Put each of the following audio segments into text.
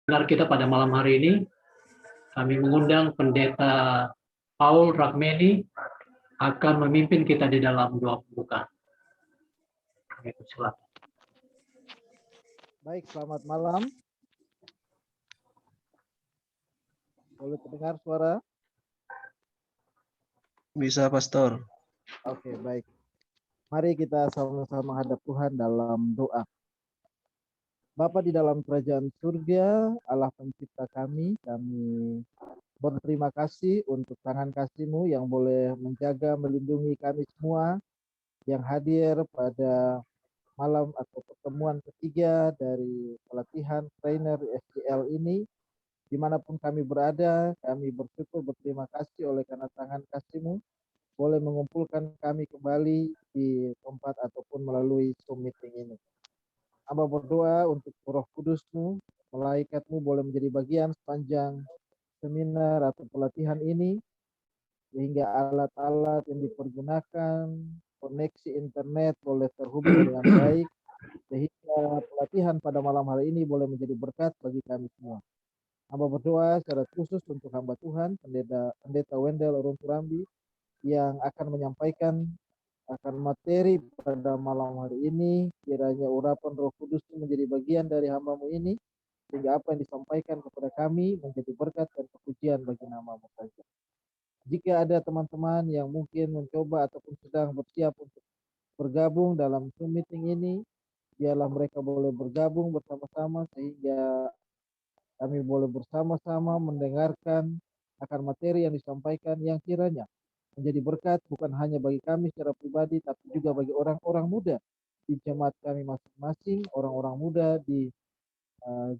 Seminar kita pada malam hari ini, kami mengundang Pendeta Paul Ragmeni akan memimpin kita di dalam doa pembuka. Silakan. Baik, selamat malam. Boleh terdengar suara? Bisa, Pastor. Oke, baik. Mari kita sama-sama menghadap Tuhan dalam doa. Bapa di dalam kerajaan surga, Allah pencipta kami berterima kasih untuk tangan kasih-Mu yang boleh menjaga, melindungi kami semua yang hadir pada malam atau pertemuan ketiga dari pelatihan trainer SGL ini. Dimanapun kami berada, kami bersyukur berterima kasih oleh karena tangan kasih-Mu boleh mengumpulkan kami kembali di tempat ataupun melalui Zoom meeting ini. Hamba berdoa untuk Roh Kudus-Mu, malaikat-Mu boleh menjadi bagian sepanjang seminar atau pelatihan ini, sehingga alat-alat yang dipergunakan, koneksi internet boleh terhubung dengan baik, sehingga pelatihan pada malam hari ini boleh menjadi berkat bagi kami semua. Hamba berdoa secara khusus untuk hamba Tuhan, Pendeta Wendel Runturambi, yang akan menyampaikan akan materi pada malam hari ini. Kiranya urapan Roh Kudus menjadi bagian dari hamba-Mu ini, sehingga apa yang disampaikan kepada kami menjadi berkat dan kepujian bagi nama-Mu saja. Jika ada teman-teman yang mungkin mencoba ataupun sedang bersiap untuk bergabung dalam Zoom meeting ini, biarlah mereka boleh bergabung bersama-sama sehingga kami boleh bersama-sama mendengarkan akan materi yang disampaikan yang kiranya menjadi berkat bukan hanya bagi kami secara pribadi, tapi juga bagi orang-orang muda di jemaat kami masing-masing, orang-orang muda di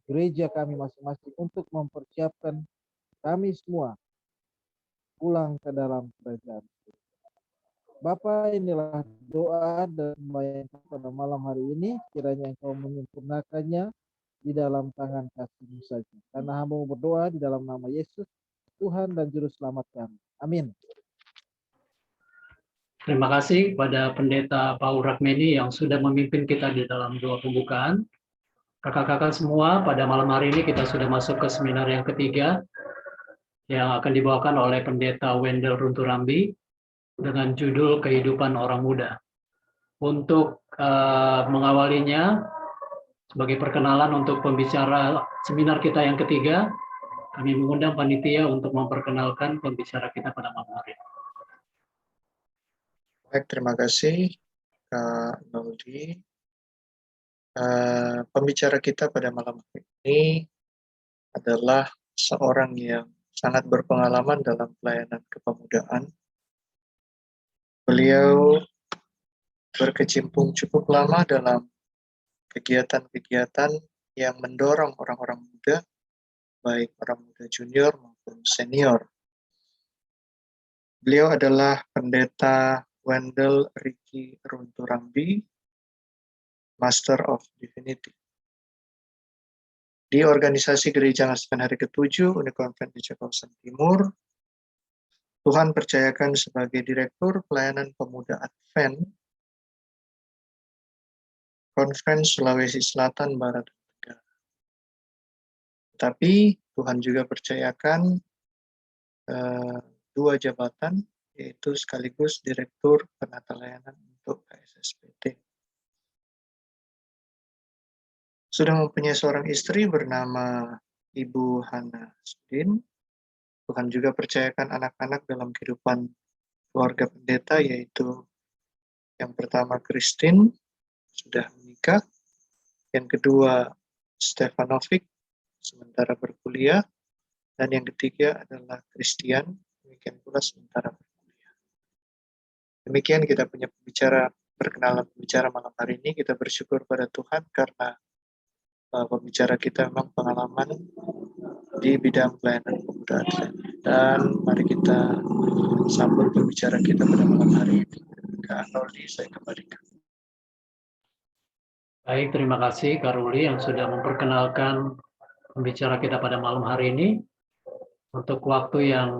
gereja kami masing-masing untuk mempersiapkan kami semua pulang ke dalam kerajaan. Bapa, inilah doa dan sembahyang pada malam hari ini, kiranya Engkau menyempurnakannya di dalam tangan kasih-Mu saja. Karena hamba berdoa di dalam nama Yesus, Tuhan dan Juru Selamat kami. Amin. Terima kasih kepada Pendeta Paul Ragmeni yang sudah memimpin kita di dalam doa pembukaan. Kakak-kakak semua, pada malam hari ini kita sudah masuk ke seminar yang ketiga yang akan dibawakan oleh Pendeta Wendel Runturambi dengan judul Kehidupan Orang Muda. Untuk mengawalinya, sebagai perkenalan untuk pembicara seminar kita yang ketiga, kami mengundang panitia untuk memperkenalkan pembicara kita pada malam hari ini. Baik, terima kasih Kak Noldi. Pembicara kita pada malam hari ini adalah seorang yang sangat berpengalaman dalam pelayanan kepemudaan. Beliau berkecimpung cukup lama dalam kegiatan-kegiatan yang mendorong orang-orang muda, baik orang muda junior maupun senior. Beliau adalah Pendeta Wendel Ricky Runturambi, Master of Divinity. Di organisasi Gereja Ngasihkan Hari ke-7 Unikonvent di Kawasan Timur, Tuhan percayakan sebagai Direktur Pelayanan Pemuda Advent, Conference Sulawesi Selatan, Barat, dan Tenggara. Tapi Tuhan juga percayakan dua jabatan, yaitu sekaligus Direktur Penata Layanan untuk KSSPT. Sudah mempunyai seorang istri bernama Ibu Hana Sudin. Tuhan juga percayakan anak-anak dalam kehidupan keluarga pendeta, yaitu yang pertama Christine, sudah menikah. Yang kedua Stefanovic, sementara berkuliah. Dan yang ketiga adalah Christian, demikian pula sementara berkuliah. Demikian kita punya perkenalan pembicara malam hari ini. Kita bersyukur pada Tuhan karena pembicara kita memang pengalaman di bidang pelayanan pemuda. Dan mari kita sambut pembicara kita pada malam hari ini. Kak Noldi, saya kembalikan. Baik, terima kasih Kak Ruli yang sudah memperkenalkan pembicara kita pada malam hari ini. Untuk waktu yang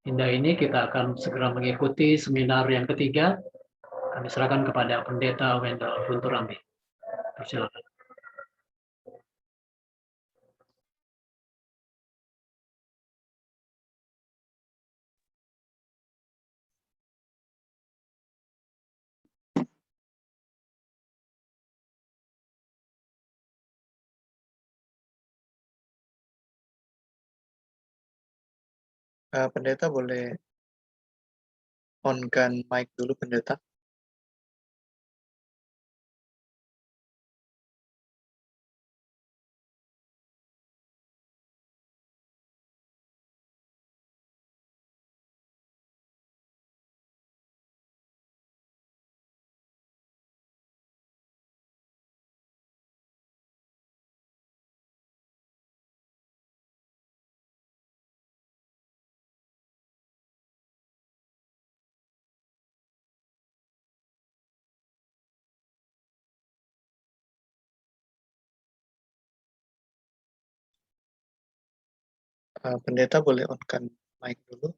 indah ini kita akan segera mengikuti seminar yang ketiga. Kami serahkan kepada Pendeta Wendel Runturambi. Silakan. Pendeta boleh on-kan mic dulu, Pendeta. Pendeta boleh on-kan mic dulu.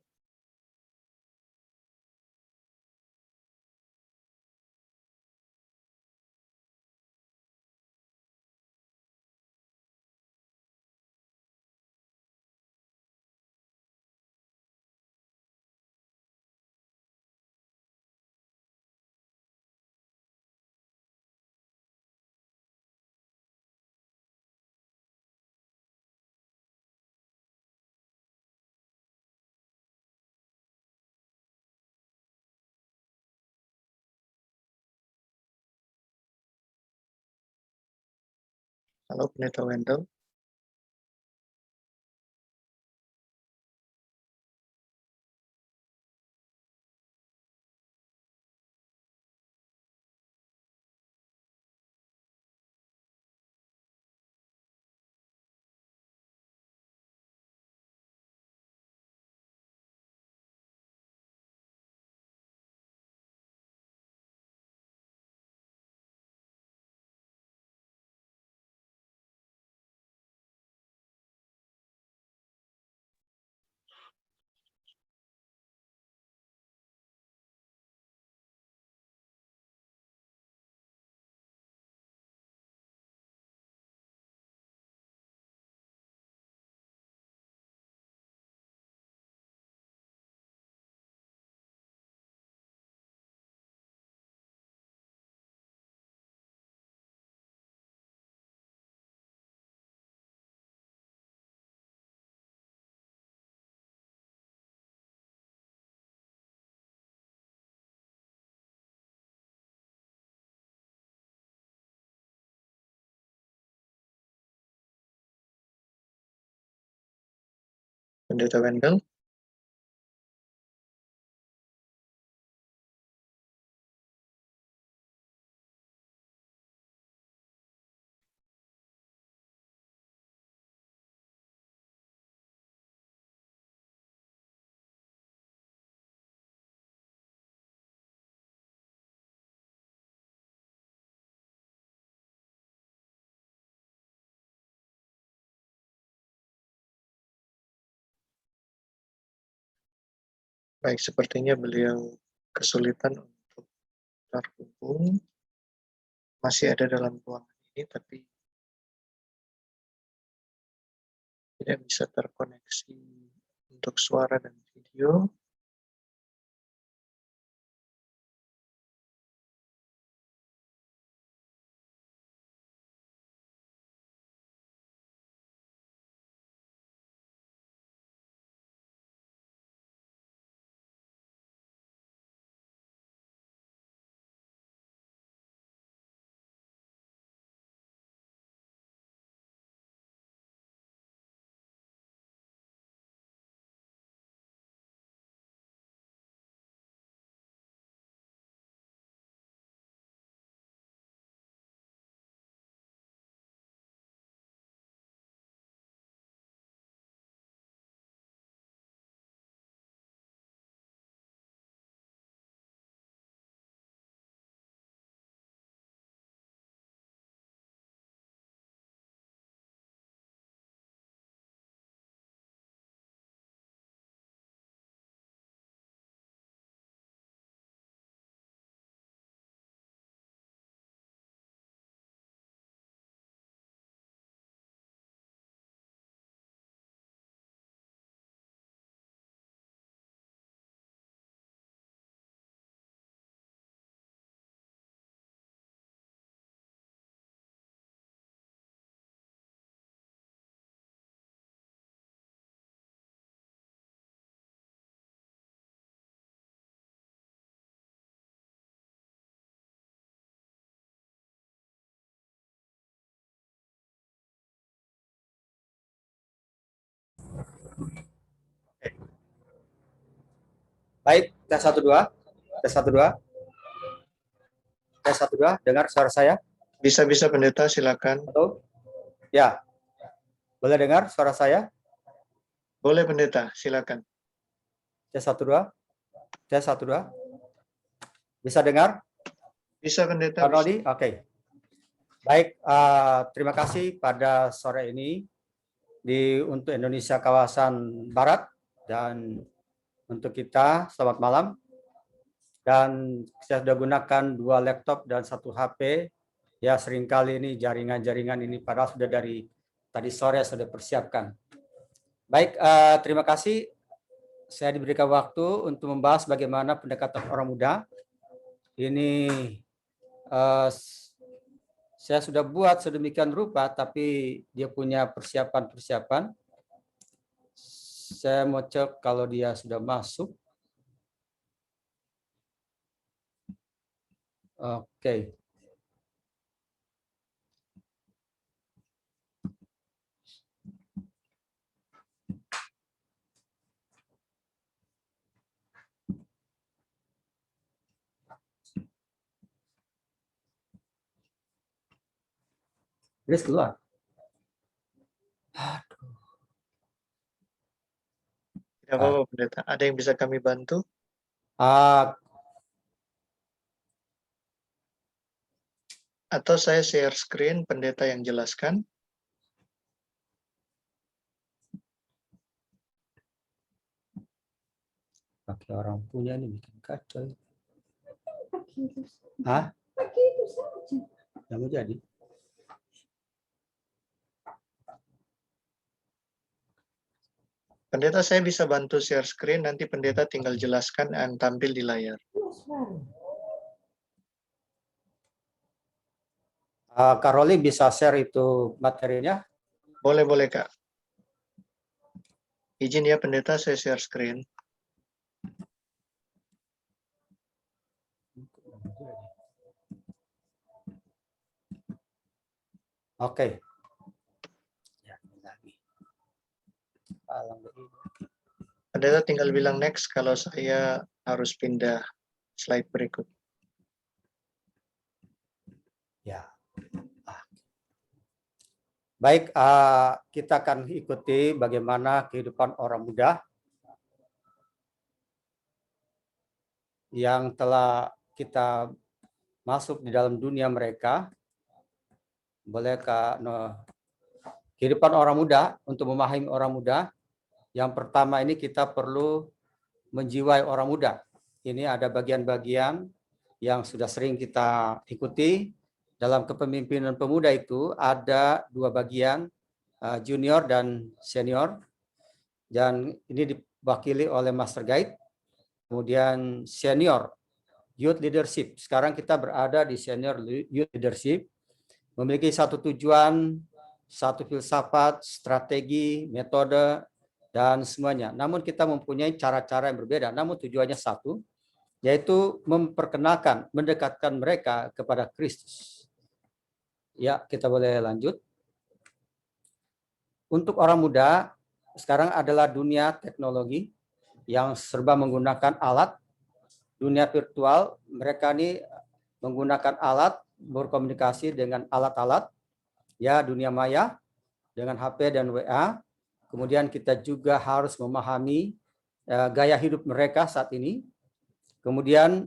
Halo, Pendeta Wendell. Pendeta Wendell. Baik, sepertinya beliau kesulitan untuk terhubung. Masih ada dalam ruangan ini, tapi tidak bisa terkoneksi untuk suara dan video. Baik, tes 1 2. Tes 1 2. Tes 1 2. Dengar suara saya? Bisa-bisa pendeta, silakan. Atau? Ya. Boleh dengar suara saya? Boleh pendeta, silakan. Tes 1 2. Tes 1 2. Bisa dengar? Bisa pendeta. Pak Nodi? Oke. Baik, terima kasih pada sore ini untuk Indonesia kawasan Barat dan untuk kita selamat malam. Dan saya sudah gunakan 2 laptop dan 1 HP. Ya, seringkali ini jaringan-jaringan ini padahal sudah dari tadi sore sudah persiapkan. Baik, terima kasih. Saya diberikan waktu untuk membahas bagaimana pendekatan orang muda. Ini saya sudah buat sedemikian rupa, tapi dia punya persiapan-persiapan. Saya mau cek kalau dia sudah masuk. Oke. Grace keluar. Tidak apa-apa pendeta. Ada yang bisa kami bantu? Atau saya share screen, pendeta yang jelaskan? Pakai orang punya ini bikin kacau. Hah? Nggak mau jadi. Pendeta, saya bisa bantu share screen, nanti pendeta tinggal jelaskan dan tampil di layar. Kak Roli bisa share itu materinya? Boleh, boleh Kak. Izin ya pendeta, saya share screen. Oke. Pendeta tinggal bilang next kalau saya harus pindah slide berikut. Ya. Baik, kita akan ikuti bagaimana kehidupan orang muda yang telah kita masuk di dalam dunia mereka. Boleh Kak, kehidupan orang muda, untuk memahami orang muda, yang pertama ini kita perlu menjiwai orang muda. Ini ada bagian-bagian yang sudah sering kita ikuti. Dalam kepemimpinan pemuda itu ada 2 bagian, junior dan senior. Dan ini diwakili oleh Master Guide. Kemudian senior, youth leadership. Sekarang kita berada di senior youth leadership. Memiliki satu tujuan, satu filsafat, strategi, metode, dan semuanya. Namun kita mempunyai cara-cara yang berbeda, namun tujuannya satu, yaitu memperkenalkan, mendekatkan mereka kepada Kristus. Ya, kita boleh lanjut. Untuk orang muda, sekarang adalah dunia teknologi yang serba menggunakan alat, dunia virtual, mereka ini menggunakan alat, berkomunikasi dengan alat-alat, ya dunia maya, dengan HP dan WA. Kemudian kita juga harus memahami gaya hidup mereka saat ini. Kemudian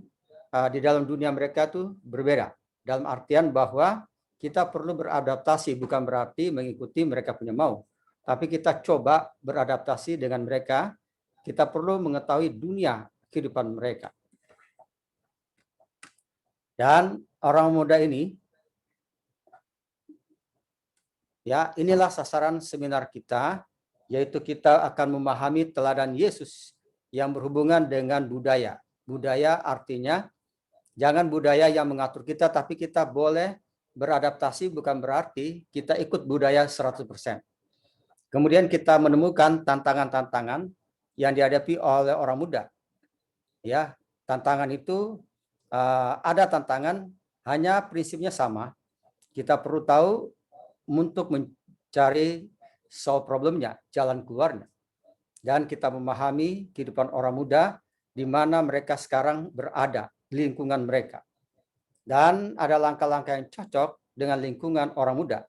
di dalam dunia mereka itu berbeda. Dalam artian bahwa kita perlu beradaptasi, bukan berarti mengikuti mereka punya mau. Tapi kita coba beradaptasi dengan mereka. Kita perlu mengetahui dunia kehidupan mereka. Dan orang muda ini, ya inilah sasaran seminar kita, yaitu kita akan memahami teladan Yesus yang berhubungan dengan budaya. Budaya artinya jangan budaya yang mengatur kita, tapi kita boleh beradaptasi, bukan berarti kita ikut budaya 100%. Kemudian kita menemukan tantangan-tantangan yang dihadapi oleh orang muda. Ya, tantangan itu ada tantangan, hanya prinsipnya sama. Kita perlu tahu untuk mencari solve problemnya, jalan keluarnya. Dan kita memahami kehidupan orang muda di mana mereka sekarang berada, di lingkungan mereka. Dan ada langkah-langkah yang cocok dengan lingkungan orang muda.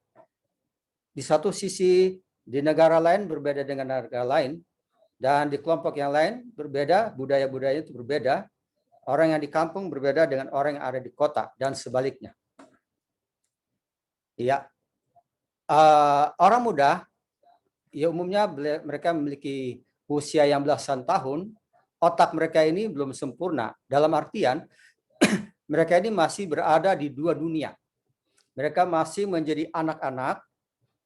Di satu sisi, di negara lain berbeda dengan negara lain, dan di kelompok yang lain berbeda, budaya-budaya itu berbeda. Orang yang di kampung berbeda dengan orang yang ada di kota, dan sebaliknya. Ya, orang muda, ya umumnya mereka memiliki usia yang belasan tahun, otak mereka ini belum sempurna. Dalam artian, mereka ini masih berada di dua dunia. Mereka masih menjadi anak-anak.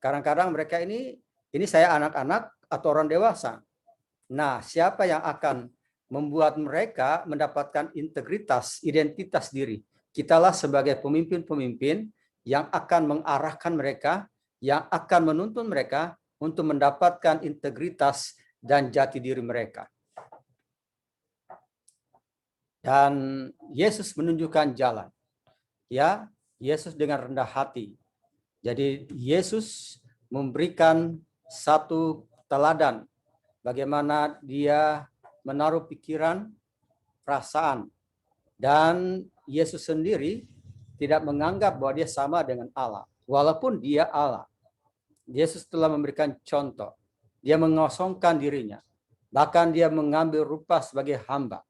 Kadang-kadang mereka ini saya anak-anak atau orang dewasa. Nah, siapa yang akan membuat mereka mendapatkan integritas, identitas diri? Kitalah sebagai pemimpin-pemimpin yang akan mengarahkan mereka, yang akan menuntun mereka untuk mendapatkan integritas dan jati diri mereka. Dan Yesus menunjukkan jalan. Ya, Yesus dengan rendah hati. Jadi Yesus memberikan satu teladan bagaimana dia menaruh pikiran, perasaan. Dan Yesus sendiri tidak menganggap bahwa dia sama dengan Allah. Walaupun dia Allah. Yesus telah memberikan contoh. Dia mengosongkan dirinya. Bahkan dia mengambil rupa sebagai hamba.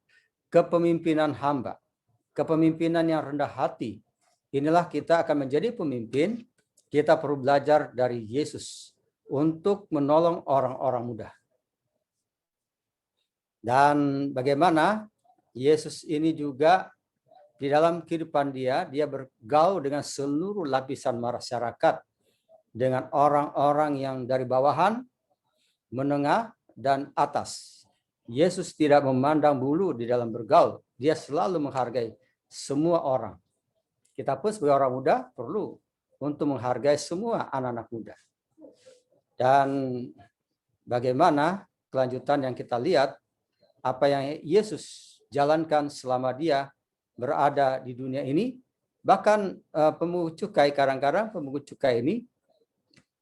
Kepemimpinan hamba. Kepemimpinan yang rendah hati. Inilah kita akan menjadi pemimpin. Kita perlu belajar dari Yesus untuk menolong orang-orang muda. Dan bagaimana Yesus ini juga di dalam kehidupan dia bergaul dengan seluruh lapisan masyarakat, dengan orang-orang yang dari bawahan, menengah, dan atas. Yesus tidak memandang bulu di dalam bergaul. Dia selalu menghargai semua orang. Kita pun sebagai orang muda perlu untuk menghargai semua anak-anak muda. Dan bagaimana kelanjutan yang kita lihat, apa yang Yesus jalankan selama dia berada di dunia ini, bahkan pemungut cukai, kadang-kadang pemungut cukai ini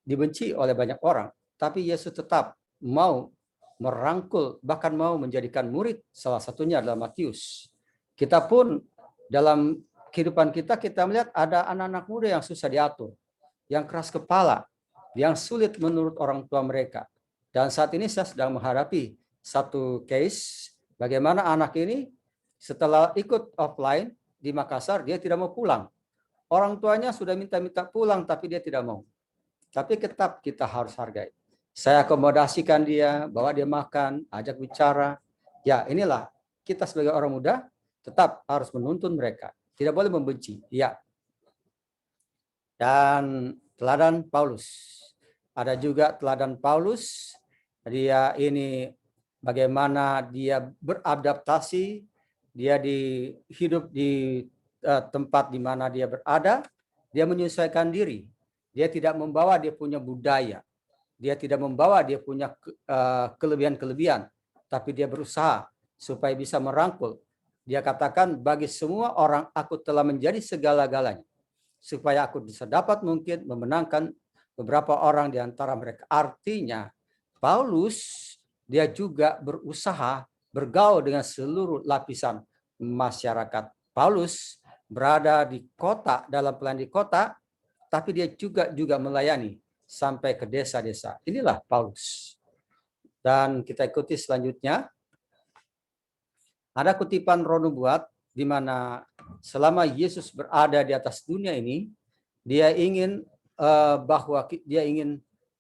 dibenci oleh banyak orang, tapi Yesus tetap mau merangkul, bahkan mau menjadikan murid, salah satunya adalah Matius. Kita pun dalam kehidupan kita melihat ada anak-anak muda yang susah diatur, yang keras kepala, yang sulit menurut orang tua mereka. Dan saat ini saya sedang menghadapi satu case, bagaimana anak ini setelah ikut offline di Makassar, dia tidak mau pulang. Orang tuanya sudah minta-minta pulang, tapi dia tidak mau. Tapi tetap kita harus hargai. Saya akomodasikan dia, bawa dia makan, ajak bicara. Ya, inilah kita sebagai orang muda tetap harus menuntun mereka. Tidak boleh membenci. Ya. Dan teladan Paulus. Ada juga teladan Paulus. Dia ini bagaimana dia beradaptasi. Dia hidup di tempat di mana dia berada. Dia menyesuaikan diri. Dia tidak membawa dia punya budaya. Dia tidak membawa dia punya kelebihan-kelebihan. Tapi dia berusaha supaya bisa merangkul. Dia katakan, bagi semua orang aku telah menjadi segala-galanya. Supaya aku bisa dapat mungkin memenangkan beberapa orang di antara mereka. Artinya, Paulus dia juga berusaha bergaul dengan seluruh lapisan masyarakat. Paulus berada di kota, dalam pelayanan di kota, tapi dia juga melayani sampai ke desa-desa. Inilah Paulus. Dan kita ikuti selanjutnya. Ada kutipan Roh Nubuat di mana selama Yesus berada di atas dunia ini, dia ingin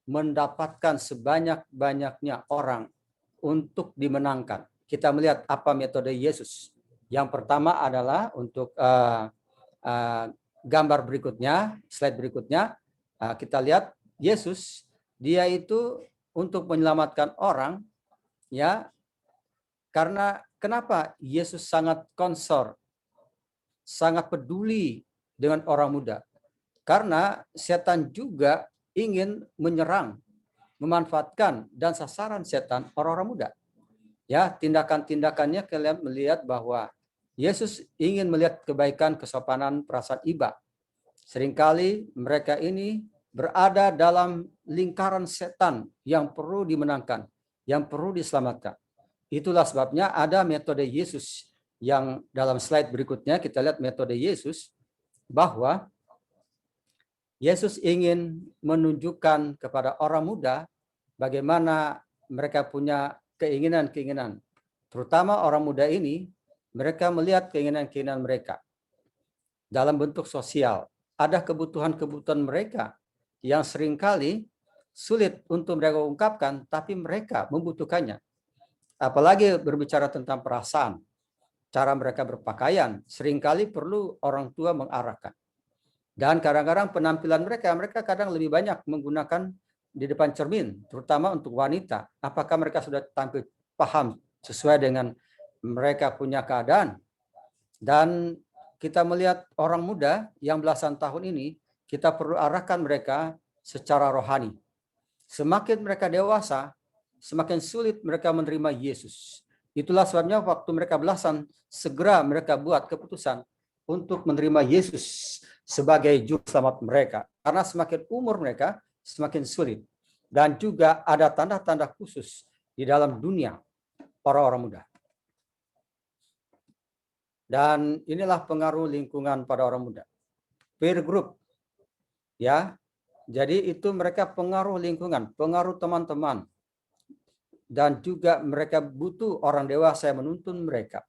mendapatkan sebanyak-banyaknya orang untuk dimenangkan. Kita melihat apa metode Yesus. Yang pertama adalah untuk gambar berikutnya, slide berikutnya, kita lihat Yesus, dia itu untuk menyelamatkan orang, ya. Karena kenapa Yesus sangat concern, sangat peduli dengan orang muda? Karena setan juga ingin menyerang, memanfaatkan, dan sasaran setan orang-orang muda. Ya, tindakan-tindakannya kalian melihat bahwa Yesus ingin melihat kebaikan, kesopanan, perasaan iba. Seringkali mereka ini berada dalam lingkaran setan yang perlu dimenangkan, yang perlu diselamatkan. itulah sebabnya ada metode Yesus yang dalam slide berikutnya kita lihat metode Yesus, bahwa Yesus ingin menunjukkan kepada orang muda bagaimana mereka punya keinginan-keinginan. Terutama orang muda ini, mereka melihat keinginan-keinginan mereka dalam bentuk sosial. Ada kebutuhan-kebutuhan mereka yang seringkali sulit untuk mereka ungkapkan, tapi mereka membutuhkannya. Apalagi berbicara tentang perasaan, cara mereka berpakaian, seringkali perlu orang tua mengarahkan. Dan kadang-kadang penampilan mereka kadang lebih banyak menggunakan di depan cermin, terutama untuk wanita. Apakah mereka sudah tampil paham sesuai dengan mereka punya keadaan? Dan kita melihat orang muda yang belasan tahun ini, kita perlu arahkan mereka secara rohani. Semakin mereka dewasa, semakin sulit mereka menerima Yesus. Itulah sebabnya waktu mereka belasan, segera mereka buat keputusan untuk menerima Yesus sebagai juru selamat mereka. Karena semakin umur mereka, semakin sulit. Dan juga ada tanda-tanda khusus di dalam dunia orang-orang muda. Dan inilah pengaruh lingkungan pada orang muda. Peer group. Ya. Jadi itu mereka pengaruh lingkungan, pengaruh teman-teman. Dan juga mereka butuh orang dewasa yang menuntun mereka.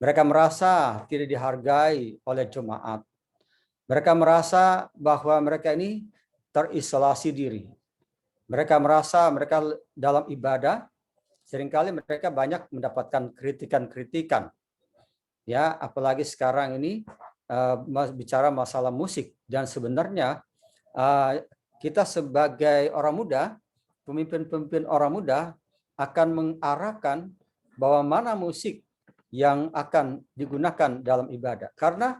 Mereka merasa tidak dihargai oleh jemaat. Mereka merasa bahwa mereka ini terisolasi diri. Mereka merasa mereka dalam ibadah, seringkali mereka banyak mendapatkan kritikan-kritikan. Ya, apalagi sekarang ini bicara masalah musik. Dan sebenarnya kita sebagai orang muda, pemimpin-pemimpin orang muda akan mengarahkan bahwa mana musik yang akan digunakan dalam ibadah. Karena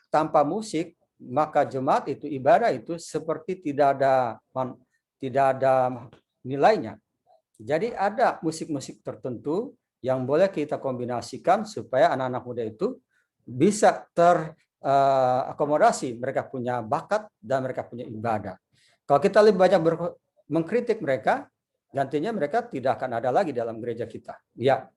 tanpa musik, maka jemaat itu, ibadah itu seperti tidak ada nilainya. Jadi ada musik-musik tertentu yang boleh kita kombinasikan supaya anak-anak muda itu bisa terakomodasi. Mereka punya bakat dan mereka punya ibadah. Kalau kita lebih banyak mengkritik mereka, gantinya mereka tidak akan ada lagi dalam gereja kita. Ya.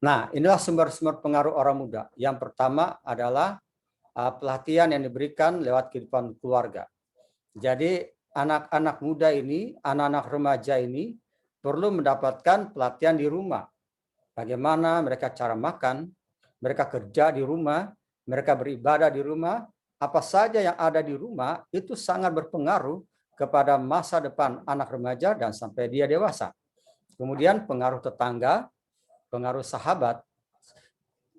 Nah, inilah sumber-sumber pengaruh orang muda. Yang pertama adalah pelatihan yang diberikan lewat kehidupan keluarga. Jadi anak-anak muda ini, anak-anak remaja ini perlu mendapatkan pelatihan di rumah. Bagaimana mereka cara makan, mereka kerja di rumah, mereka beribadah di rumah, apa saja yang ada di rumah itu sangat berpengaruh kepada masa depan anak remaja dan sampai dia dewasa. Kemudian pengaruh tetangga, pengaruh sahabat.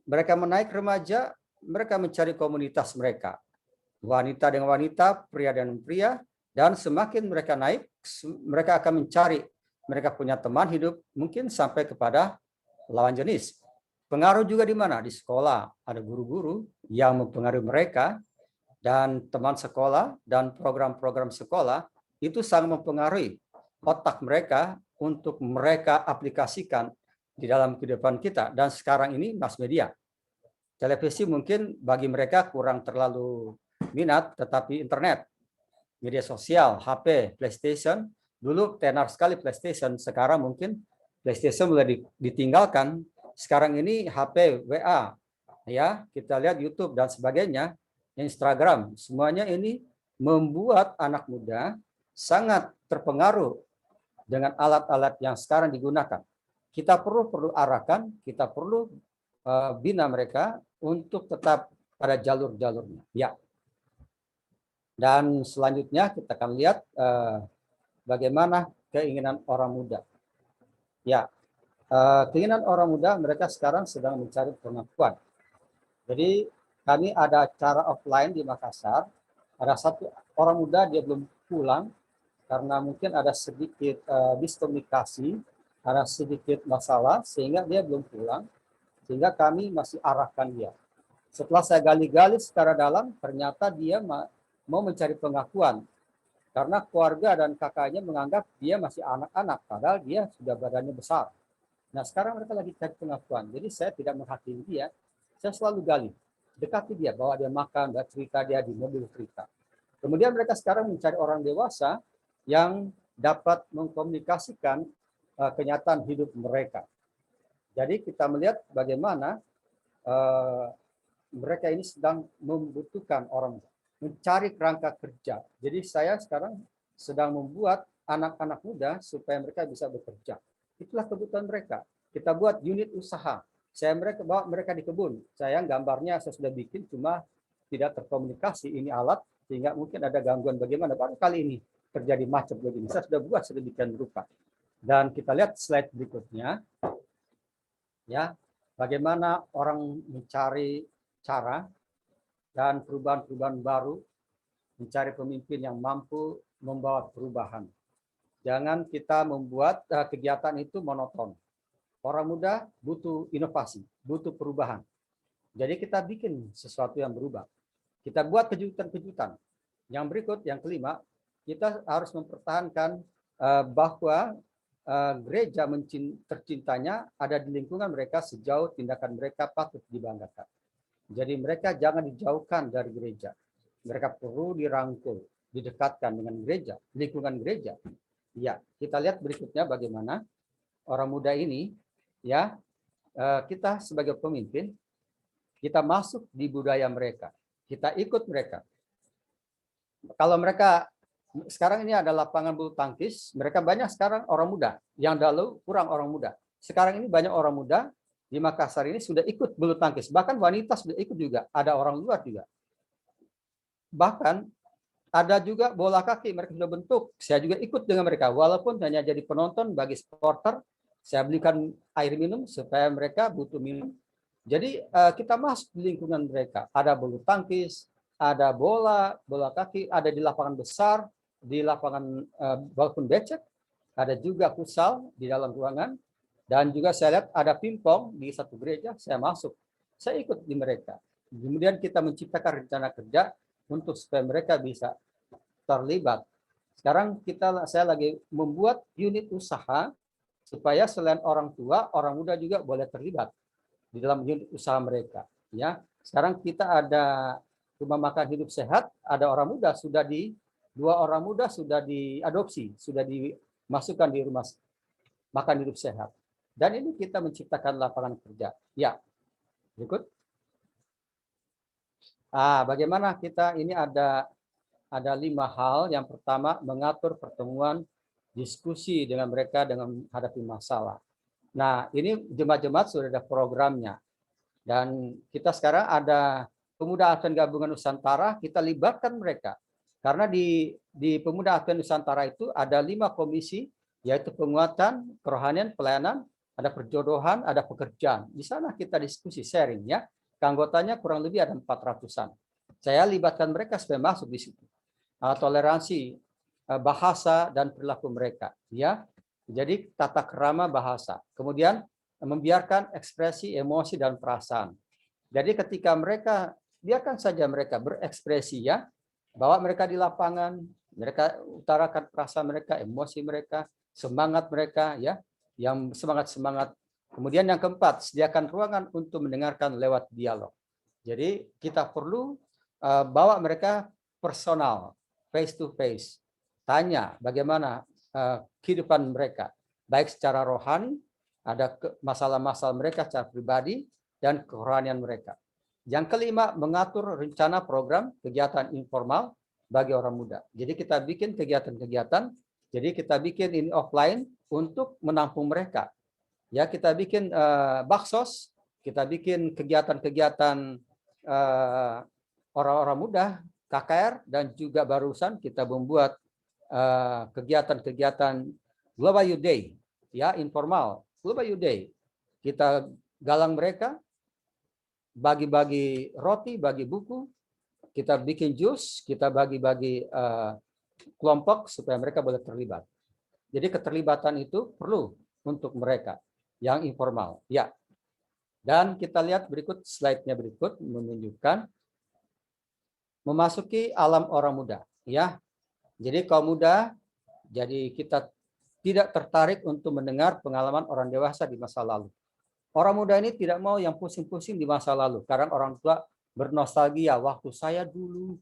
Mereka menaik remaja, mereka mencari komunitas mereka. Wanita dengan wanita, pria dengan pria, dan semakin mereka naik, mereka akan mencari, mereka punya teman hidup, mungkin sampai kepada lawan jenis. Pengaruh juga di mana? Di sekolah. Ada guru-guru yang mempengaruhi mereka, dan teman sekolah, dan program-program sekolah, itu sangat mempengaruhi otak mereka untuk mereka aplikasikan di dalam kehidupan kita. Dan sekarang ini mass media. Televisi mungkin bagi mereka kurang terlalu minat, tetapi internet, media sosial, HP, PlayStation, dulu tenar sekali PlayStation, sekarang mungkin PlayStation mulai ditinggalkan. Sekarang ini HP, WA, ya, kita lihat YouTube dan sebagainya, Instagram, semuanya ini membuat anak muda sangat terpengaruh dengan alat-alat yang sekarang digunakan. Kita perlu arahkan, kita perlu bina mereka untuk tetap pada jalur-jalurnya. Ya. Dan selanjutnya kita akan lihat bagaimana keinginan orang muda. Ya, keinginan orang muda mereka sekarang sedang mencari pengakuan. Jadi kami ada acara offline di Makassar. Ada satu orang muda dia belum pulang karena mungkin ada sedikit miskomunikasi, ada sedikit masalah sehingga dia belum pulang. Sehingga kami masih arahkan dia. Setelah saya gali-gali secara dalam, ternyata dia mau mencari pengakuan. Karena keluarga dan kakaknya menganggap dia masih anak-anak, padahal dia sudah badannya besar. Nah sekarang mereka lagi cari pengakuan. Jadi saya tidak menghakimi dia, saya selalu gali. Dekati dia, bawa dia makan, cerita dia di mobil cerita. Kemudian mereka sekarang mencari orang dewasa yang dapat mengkomunikasikan kenyataan hidup mereka. Jadi kita melihat bagaimana mereka ini sedang membutuhkan orang, mencari kerangka kerja. Jadi saya sekarang sedang membuat anak-anak muda supaya mereka bisa bekerja. Itulah kebutuhan mereka. Kita buat unit usaha. Saya bawa mereka di kebun. Saya gambarnya saya sudah bikin, cuma tidak terkomunikasi. Ini alat sehingga mungkin ada gangguan bagaimana. Baru kali ini terjadi macet begini. Saya sudah buat sedemikian rupa. Dan kita lihat slide berikutnya, ya, bagaimana orang mencari cara dan perubahan-perubahan baru, mencari pemimpin yang mampu membawa perubahan. Jangan kita membuat kegiatan itu monoton. Orang muda butuh inovasi, butuh perubahan. Jadi kita bikin sesuatu yang berubah. Kita buat kejutan-kejutan. Yang berikut, yang kelima, kita harus mempertahankan bahwa gereja tercintanya ada di lingkungan mereka sejauh tindakan mereka patut dibanggakan. Jadi mereka jangan dijauhkan dari gereja. Mereka perlu dirangkul, didekatkan dengan gereja, lingkungan gereja. Ya, kita lihat berikutnya bagaimana orang muda ini, ya, kita sebagai pemimpin, kita masuk di budaya mereka, kita ikut mereka. Kalau mereka sekarang ini ada lapangan bulu tangkis, mereka banyak sekarang orang muda, yang dahulu kurang orang muda. Sekarang ini banyak orang muda di Makassar ini sudah ikut bulu tangkis, bahkan wanita sudah ikut juga, ada orang luar juga. Bahkan ada juga bola kaki, mereka sudah bentuk, saya juga ikut dengan mereka, walaupun hanya jadi penonton bagi supporter, saya belikan air minum supaya mereka butuh minum. Jadi kita masuk di lingkungan mereka, ada bulu tangkis, ada bola kaki, ada di lapangan besar, di lapangan walaupun becek, ada juga futsal di dalam ruangan, dan juga saya lihat ada pingpong di satu gereja, saya masuk, saya ikut di mereka. Kemudian kita menciptakan rencana kerja untuk supaya mereka bisa terlibat. Sekarang saya lagi membuat unit usaha supaya selain orang tua, orang muda juga boleh terlibat di dalam unit usaha mereka. Ya, sekarang kita ada rumah makan hidup sehat, ada orang muda dua orang muda sudah diadopsi, sudah dimasukkan di rumah makan hidup sehat. Dan ini kita menciptakan lapangan kerja. Ya, berikut. Bagaimana kita ini ada 5 hal. Yang pertama, mengatur pertemuan diskusi dengan mereka dengan menghadapi masalah. Nah, ini jemaat-jemaat sudah ada programnya. Dan kita sekarang ada Pemuda Advent Gabungan Nusantara, kita libatkan mereka. Karena di Pemuda Advent Nusantara itu ada 5 komisi, yaitu penguatan, kerohanian, pelayanan, ada perjodohan, ada pekerjaan. Di sana kita diskusi, sharing ya. Anggotanya kurang lebih ada 400-an. Saya libatkan mereka supaya masuk di situ. Toleransi bahasa dan perilaku mereka, ya. Jadi tata krama bahasa. Kemudian membiarkan ekspresi emosi dan perasaan. Jadi ketika mereka biarkan saja mereka berekspresi, ya, bawa mereka di lapangan, mereka utarakan perasaan mereka, emosi mereka, semangat mereka, ya, yang semangat. Kemudian yang keempat, sediakan ruangan untuk mendengarkan lewat dialog. Jadi kita perlu bawa mereka personal, face to face, tanya bagaimana kehidupan mereka, baik secara rohani, ada masalah-masalah mereka secara pribadi, dan kerohanian mereka. Yang kelima, mengatur rencana program kegiatan informal bagi orang muda. Jadi kita bikin kegiatan-kegiatan, jadi kita bikin ini offline untuk menampung mereka. Ya, kita bikin baksos, kita bikin kegiatan-kegiatan orang-orang muda, KKR, dan juga barusan kita membuat kegiatan-kegiatan Global Youth Day, ya, informal, Global Youth Day. Kita galang mereka, bagi-bagi roti, bagi buku, kita bikin jus, kita bagi-bagi kelompok supaya mereka boleh terlibat. Jadi keterlibatan itu perlu untuk mereka yang informal, ya. Dan kita lihat berikut, slide-nya berikut menunjukkan memasuki alam orang muda, ya. Jadi kaum muda, jadi kita tidak tertarik untuk mendengar pengalaman orang dewasa di masa lalu. Orang muda ini tidak mau yang pusing-pusing di masa lalu. Karena orang tua bernostalgia, waktu saya dulu.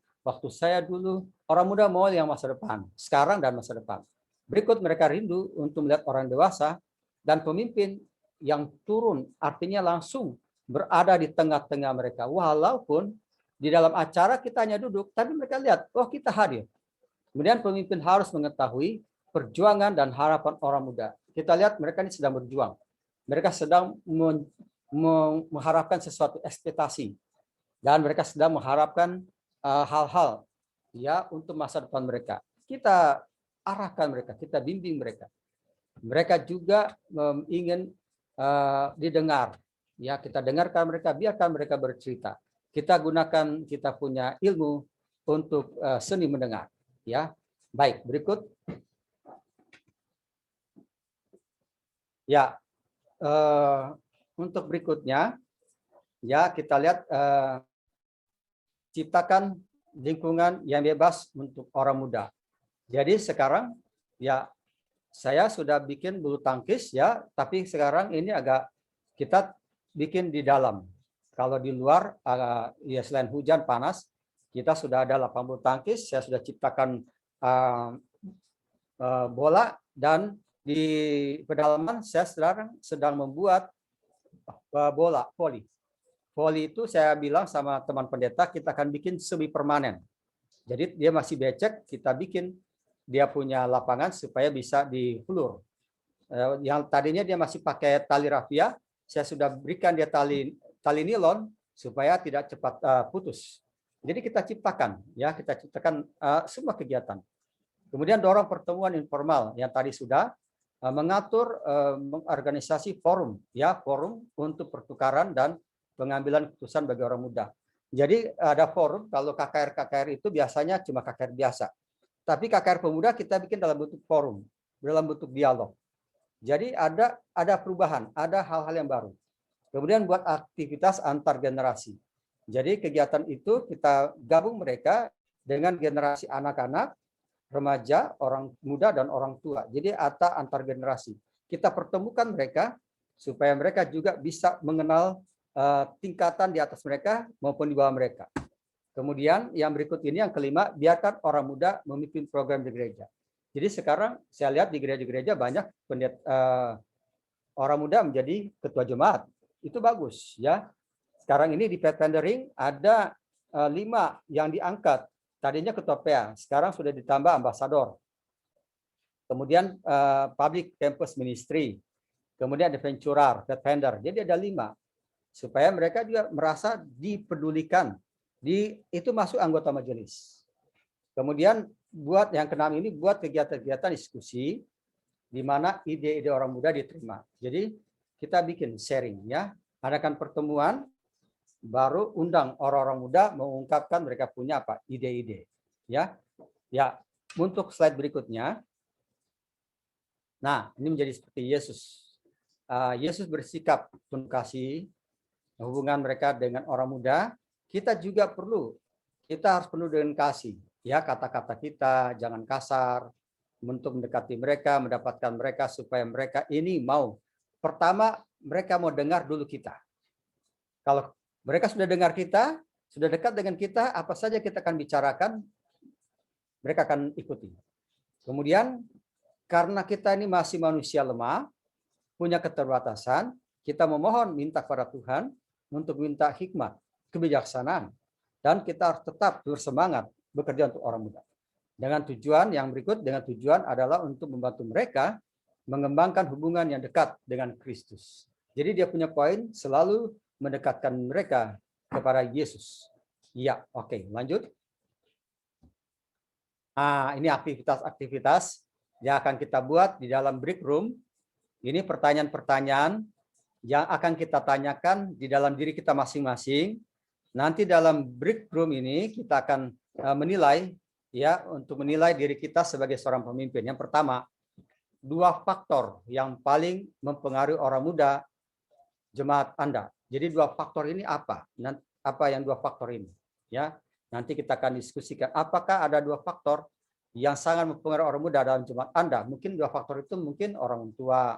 Orang muda mau yang masa depan, sekarang dan masa depan. Berikut mereka rindu untuk melihat orang dewasa dan pemimpin yang turun, artinya langsung berada di tengah-tengah mereka. Walaupun di dalam acara kita hanya duduk, tapi mereka lihat, oh kita hadir. Kemudian pemimpin harus mengetahui perjuangan dan harapan orang muda. Kita lihat mereka ini sedang berjuang. Mereka sedang mengharapkan sesuatu ekspektasi. Dan mereka sedang mengharapkan hal-hal ya untuk masa depan mereka. Kita arahkan mereka, kita bimbing mereka. Mereka juga ingin didengar. Ya, kita dengarkan mereka, biarkan mereka bercerita. Kita gunakan kita punya ilmu untuk seni mendengar. Ya, baik. Berikut. Ya, untuk berikutnya, ya kita lihat ciptakan lingkungan yang bebas untuk orang muda. Jadi sekarang ya saya sudah bikin bulu tangkis ya, tapi sekarang ini agak kita bikin di dalam. Kalau di luar ya selain hujan panas, kita sudah ada lapangan bulu tangkis. Saya sudah ciptakan bola dan di pedalaman saya sedang membuat bola voli. Voli itu saya bilang sama teman pendeta kita akan bikin semi permanen. Jadi dia masih becek, kita bikin dia punya lapangan supaya bisa dihulur. Yang tadinya dia masih pakai tali rafia, saya sudah berikan dia tali nilon supaya tidak cepat putus. Jadi kita ciptakan semua kegiatan. Kemudian dorong pertemuan informal yang tadi sudah mengatur mengorganisasi forum untuk pertukaran dan pengambilan keputusan bagi orang muda. Jadi ada forum, kalau KKR itu biasanya cuma KKR biasa. Tapi KKR pemuda kita bikin dalam bentuk forum, dalam bentuk dialog. Jadi ada perubahan, ada hal-hal yang baru. Kemudian buat aktivitas antar generasi. Jadi kegiatan itu kita gabung mereka dengan generasi anak-anak, remaja, orang muda, dan orang tua. Jadi antar generasi. Kita pertemukan mereka supaya mereka juga bisa mengenal tingkatan di atas mereka maupun di bawah mereka. Kemudian yang berikut ini yang kelima, biarkan orang muda memimpin program di gereja. Jadi sekarang saya lihat di gereja-gereja banyak orang muda menjadi ketua jemaat. Itu bagus ya. Sekarang ini di Pathfindering ada 5 yang diangkat. Tadinya ketua PA, sekarang sudah ditambah ambasador. Kemudian public campus ministry. Kemudian adventurer, Pathfinder. Jadi ada 5. Supaya mereka juga merasa dipedulikan. Itu masuk anggota majelis. Kemudian buat yang keenam ini buat kegiatan-kegiatan diskusi di mana ide-ide orang muda diterima. Jadi kita bikin sharing ya, adakan pertemuan, baru undang orang-orang muda mengungkapkan mereka punya apa ide-ide. Ya, untuk slide berikutnya. Nah, ini menjadi seperti Yesus. Yesus bersikap penuh kasih. Hubungan mereka dengan orang muda, kita harus penuh dengan kasih. Ya, kata-kata kita jangan kasar untuk mendekati mereka, mendapatkan mereka supaya mereka ini mau. Pertama, mereka mau dengar dulu kita. Kalau mereka sudah dengar kita, sudah dekat dengan kita, apa saja kita akan bicarakan, mereka akan ikuti. Kemudian, karena kita ini masih manusia lemah, punya keterbatasan, kita memohon minta kepada Tuhan untuk minta hikmat, kebijaksanaan, dan kita harus tetap bersemangat bekerja untuk orang muda. Dengan tujuan yang berikut, dengan tujuan adalah untuk membantu mereka mengembangkan hubungan yang dekat dengan Kristus. Jadi dia punya poin selalu mendekatkan mereka kepada Yesus. Iya, oke, lanjut. Ini aktivitas-aktivitas yang akan kita buat di dalam break room. Ini pertanyaan-pertanyaan yang akan kita tanyakan di dalam diri kita masing-masing. Nanti dalam break room ini kita akan menilai ya untuk menilai diri kita sebagai seorang pemimpin. Yang pertama, 2 faktor yang paling mempengaruhi orang muda jemaat Anda. Jadi 2 faktor ini apa? Apa yang 2 faktor ini? Ya, nanti kita akan diskusikan apakah ada 2 faktor yang sangat mempengaruhi orang muda dalam jemaat Anda. Mungkin 2 faktor itu mungkin orang tua,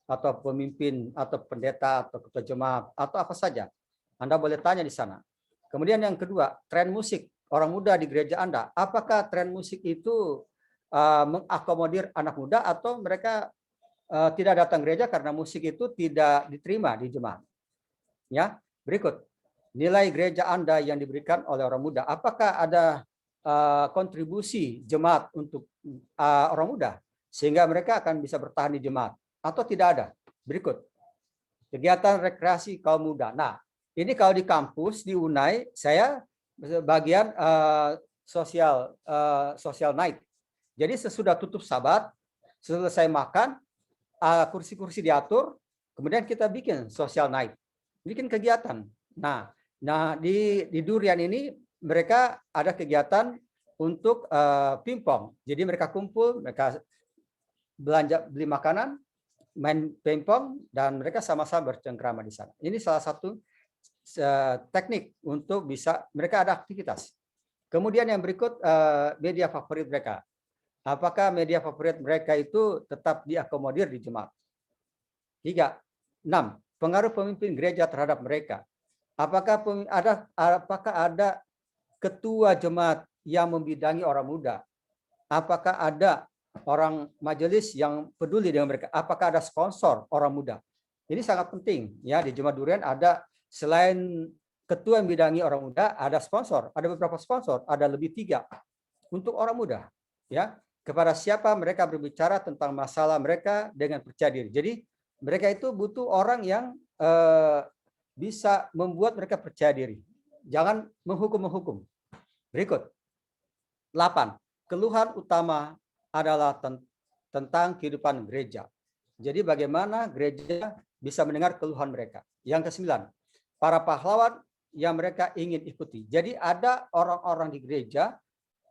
atau pemimpin, atau pendeta, atau ketua jemaat, atau apa saja. Anda boleh tanya di sana. Kemudian yang kedua, tren musik orang muda di gereja Anda. Apakah tren musik itu mengakomodir anak muda, atau mereka tidak datang gereja karena musik itu tidak diterima di jemaat. Ya, berikut nilai gereja Anda yang diberikan oleh orang muda. Apakah ada kontribusi jemaat untuk orang muda sehingga mereka akan bisa bertahan di jemaat, atau tidak ada? Berikut kegiatan rekreasi kaum muda. Nah, ini kalau di kampus di Unai, saya bagian social night. Jadi sesudah tutup Sabat, selesai makan, kursi-kursi diatur, kemudian kita bikin social night, bikin kegiatan. Nah di Durian ini mereka ada kegiatan untuk pingpong. Jadi mereka kumpul, mereka belanja, beli makanan, main pingpong, dan mereka sama-sama bercengkrama di sana. Ini salah satu teknik untuk bisa mereka ada aktivitas. Kemudian yang berikut, media favorit mereka. Apakah media favorit mereka itu tetap diakomodir di jemaat? 3. 6. Pengaruh pemimpin gereja terhadap mereka. Apakah ada ketua jemaat yang membidangi orang muda? Apakah ada orang majelis yang peduli dengan mereka? Apakah ada sponsor orang muda? Ini sangat penting ya, di Jemaat Durian ada, selain ketua yang membidangi orang muda, ada sponsor, ada beberapa sponsor, ada lebih 3 untuk orang muda ya, kepada siapa mereka berbicara tentang masalah mereka dengan percaya diri. Jadi mereka itu butuh orang yang bisa membuat mereka percaya diri. Jangan menghukum-menghukum. Berikut 8. Keluhan utama adalah tentang kehidupan gereja. Jadi bagaimana gereja bisa mendengar keluhan mereka. Yang ke-9, para pahlawan yang mereka ingin ikuti. Jadi ada orang-orang di gereja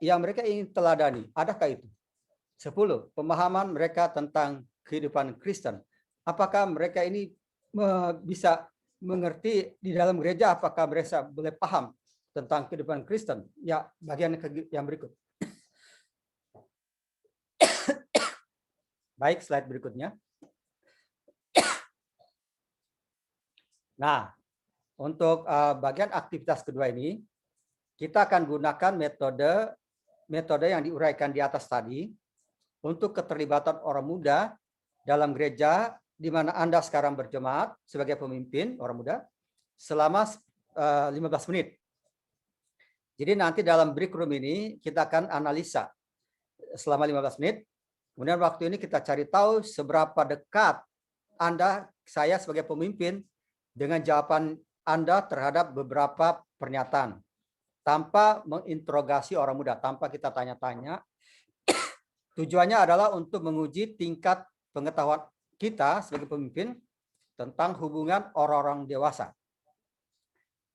yang mereka ingin teladani. Adakah itu? 10. Pemahaman mereka tentang kehidupan Kristen. Apakah mereka ini bisa mengerti di dalam gereja? Apakah mereka boleh paham tentang kehidupan Kristen? Ya, bagian yang berikut. Baik, slide berikutnya. Nah, untuk bagian aktivitas kedua ini, kita akan gunakan metode yang diuraikan di atas tadi untuk keterlibatan orang muda dalam gereja di mana Anda sekarang berjemaat sebagai pemimpin orang muda selama 15 menit. Jadi nanti dalam break room ini kita akan analisa selama 15 menit. Kemudian waktu ini kita cari tahu seberapa dekat saya sebagai pemimpin dengan jawaban Anda terhadap beberapa pernyataan. Tanpa menginterogasi orang muda, tanpa kita tanya-tanya. Tujuannya adalah untuk menguji tingkat pengetahuan kita sebagai pemimpin tentang hubungan orang-orang dewasa.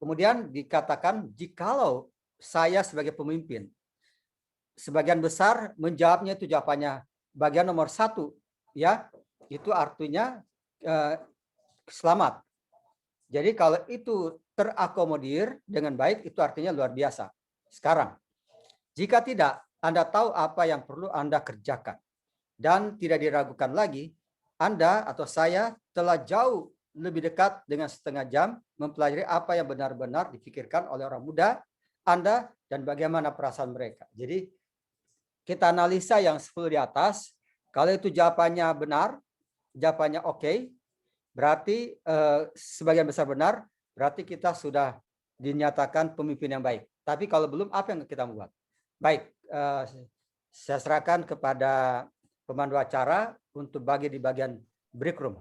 Kemudian dikatakan, jikalau saya sebagai pemimpin, sebagian besar menjawabnya itu jawabannya bagian nomor 1, ya, itu artinya selamat. Jadi kalau itu terakomodir dengan baik, itu artinya luar biasa. Sekarang, jika tidak, Anda tahu apa yang perlu Anda kerjakan. Dan tidak diragukan lagi, Anda atau saya telah jauh lebih dekat dengan setengah jam mempelajari apa yang benar-benar dipikirkan oleh orang muda Anda dan bagaimana perasaan mereka. Jadi kita analisa yang 10 di atas. Kalau itu jawabannya benar, jawabannya oke, berarti sebagian besar benar, berarti kita sudah dinyatakan pemimpin yang baik. Tapi kalau belum, apa yang kita buat? Baik, saya serahkan kepada pemandu acara untuk bagi di bagian break room.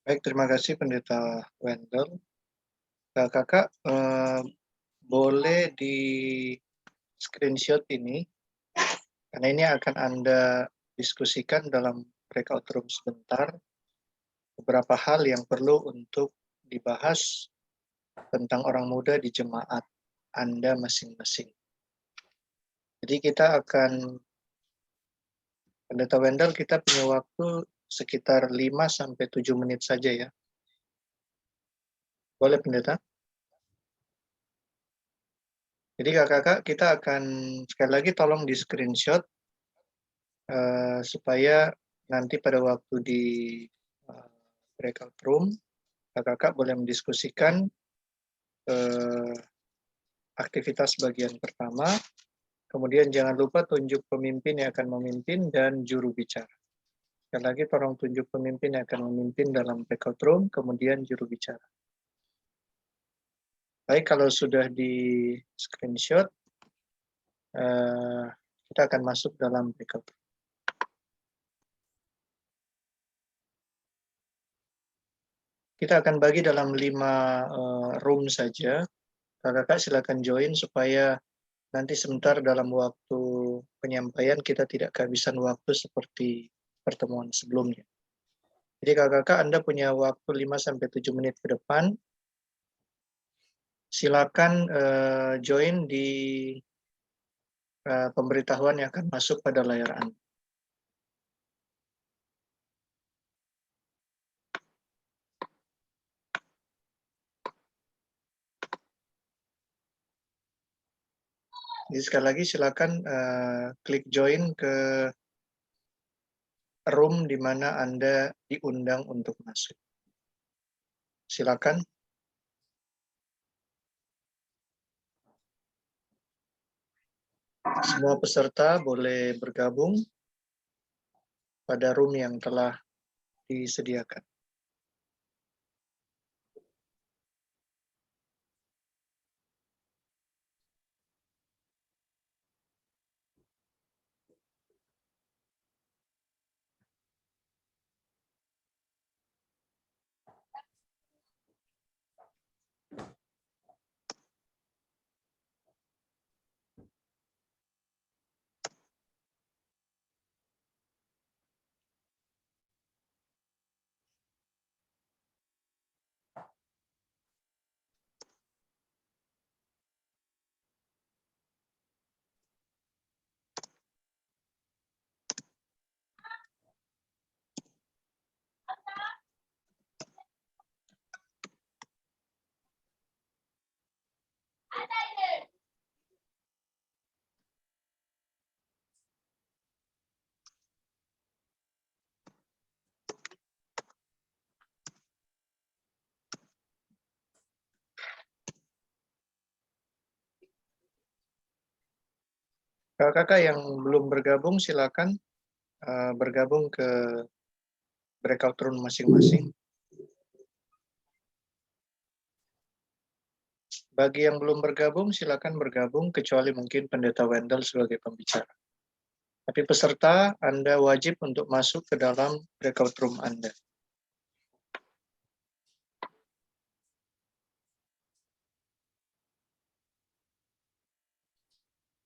Baik, terima kasih Pendeta Wendell. Kakak, boleh di screenshot ini, karena ini akan Anda diskusikan dalam breakout room sebentar, beberapa hal yang perlu untuk dibahas tentang orang muda di jemaat Anda masing-masing. Jadi kita akan, Pendeta Wendell, kita punya waktu sekitar 5-7 menit saja ya. Boleh Pendeta? Jadi kakak-kakak, kita akan sekali lagi tolong di screenshot supaya nanti pada waktu di breakout room, kakak-kakak boleh mendiskusikan aktivitas bagian pertama, Kemudian jangan lupa tunjuk pemimpin yang akan memimpin dan juru bicara. Sekali lagi tolong tunjuk pemimpin yang akan memimpin dalam breakout room, kemudian juru bicara. Baik, kalau sudah di screenshot, kita akan masuk dalam breakout room. Kita akan bagi dalam 5 room saja. Kakak silakan join supaya nanti sebentar dalam waktu penyampaian kita tidak kehabisan waktu seperti pertemuan sebelumnya. Jadi kakak Anda punya waktu 5-7 menit ke depan. Silakan join di pemberitahuan yang akan masuk pada layar Anda. Jadi sekali lagi silakan klik join ke room di mana Anda diundang untuk masuk. Silakan. Semua peserta boleh bergabung pada room yang telah disediakan. Kakak yang belum bergabung silakan bergabung ke breakout room masing-masing. Bagi yang belum bergabung silakan bergabung kecuali mungkin Pendeta Wendell sebagai pembicara. Tapi peserta Anda wajib untuk masuk ke dalam breakout room Anda.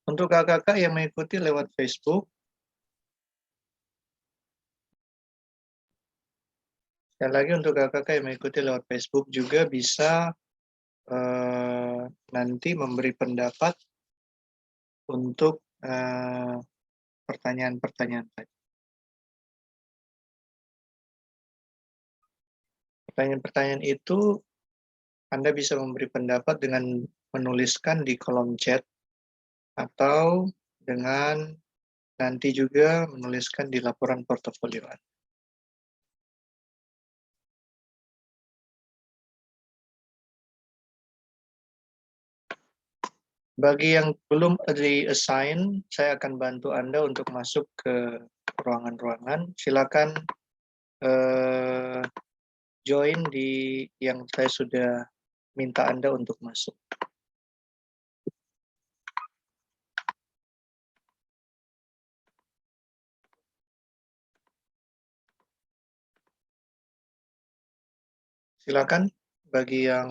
Untuk kakak yang mengikuti lewat Facebook, sekali lagi untuk kakak yang mengikuti lewat Facebook juga bisa nanti memberi pendapat untuk pertanyaan-pertanyaan tadi. Pertanyaan-pertanyaan itu Anda bisa memberi pendapat dengan menuliskan di kolom chat atau dengan nanti juga menuliskan di laporan portofolio Anda. Bagi yang belum di-assign, saya akan bantu Anda untuk masuk ke ruangan-ruangan. Silakan join di yang saya sudah minta Anda untuk masuk. Silakan bagi yang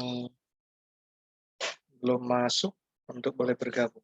belum masuk untuk boleh bergabung.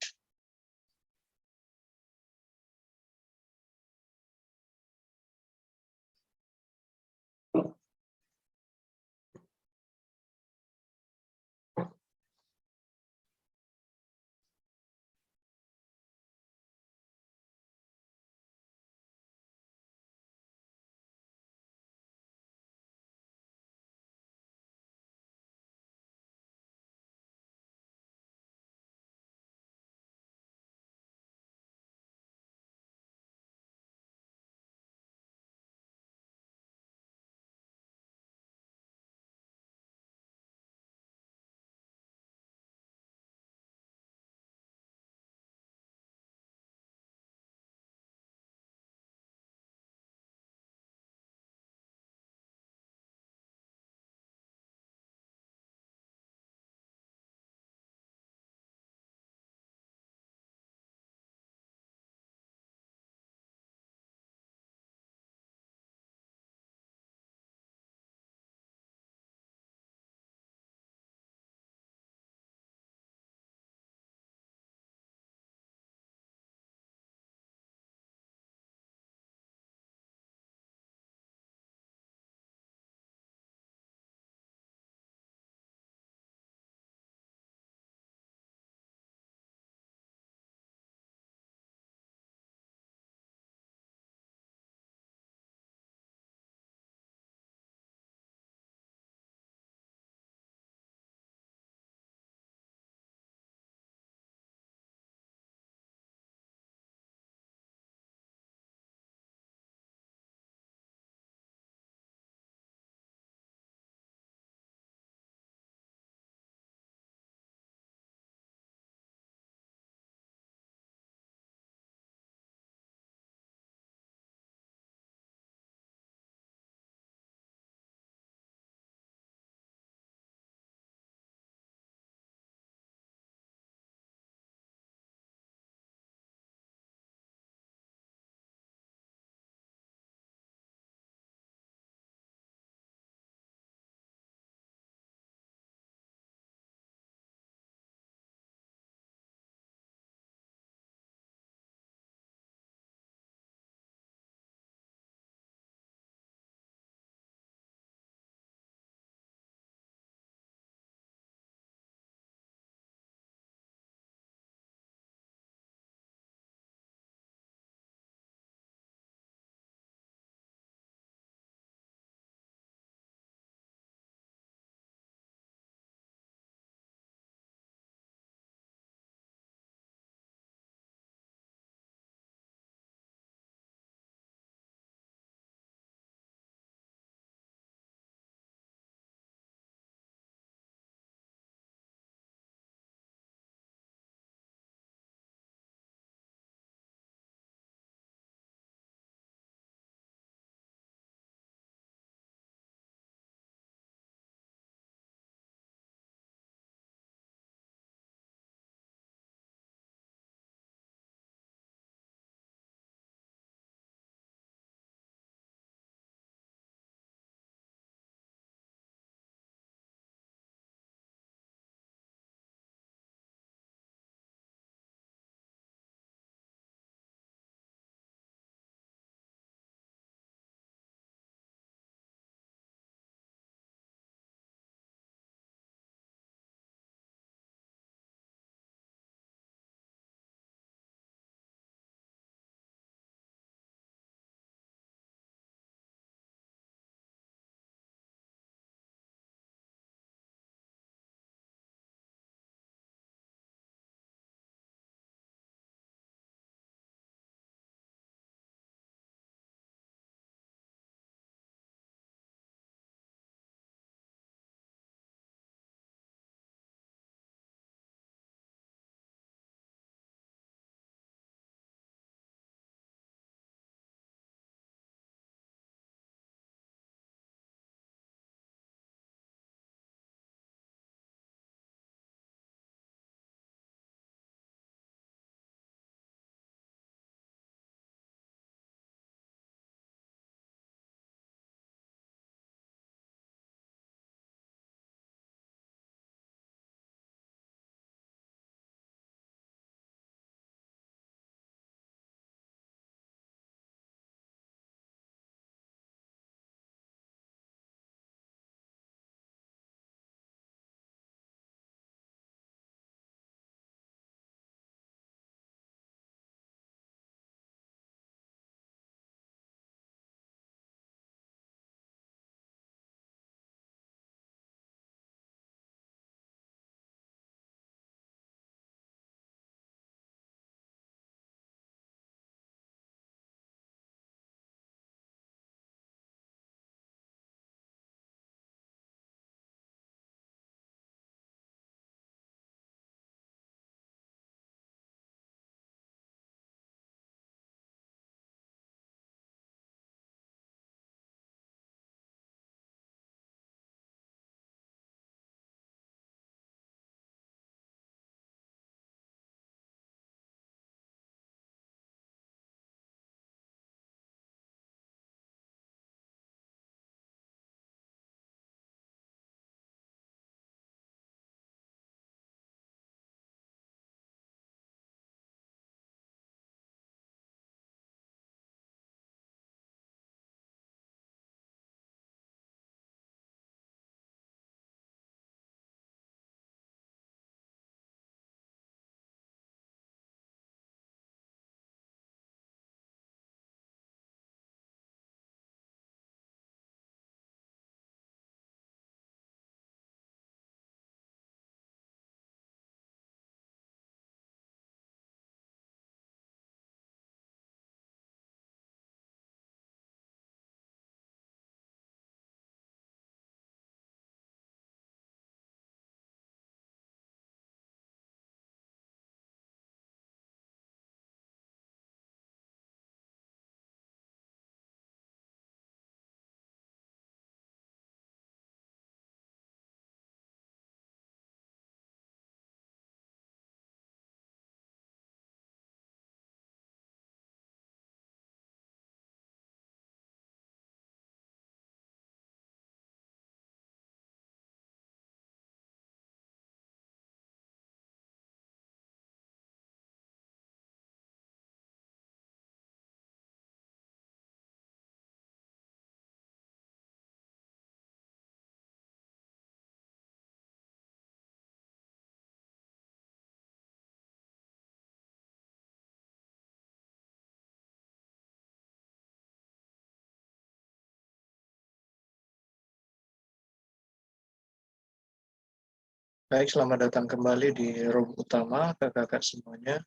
Baik, selamat datang kembali di room utama, kakak-kakak semuanya.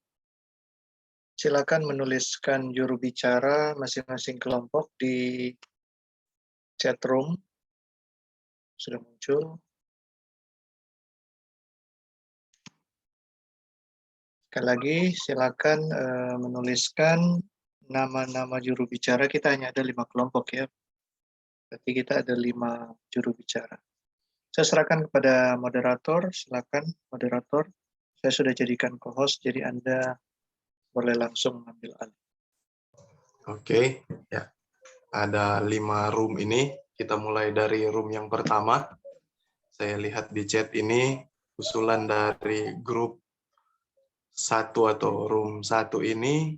Silakan menuliskan juru bicara masing-masing kelompok di chat room. Sudah muncul. Sekali lagi, silakan menuliskan nama-nama juru bicara. Kita hanya ada 5 kelompok ya. Berarti kita ada 5 juru bicara. Saya serahkan kepada moderator. Silakan moderator. Saya sudah jadikan co-host, jadi Anda boleh langsung mengambil alih. Oke, ya. Ada 5 room ini. Kita mulai dari room yang pertama. Saya lihat di chat ini usulan dari grup 1 atau room 1 ini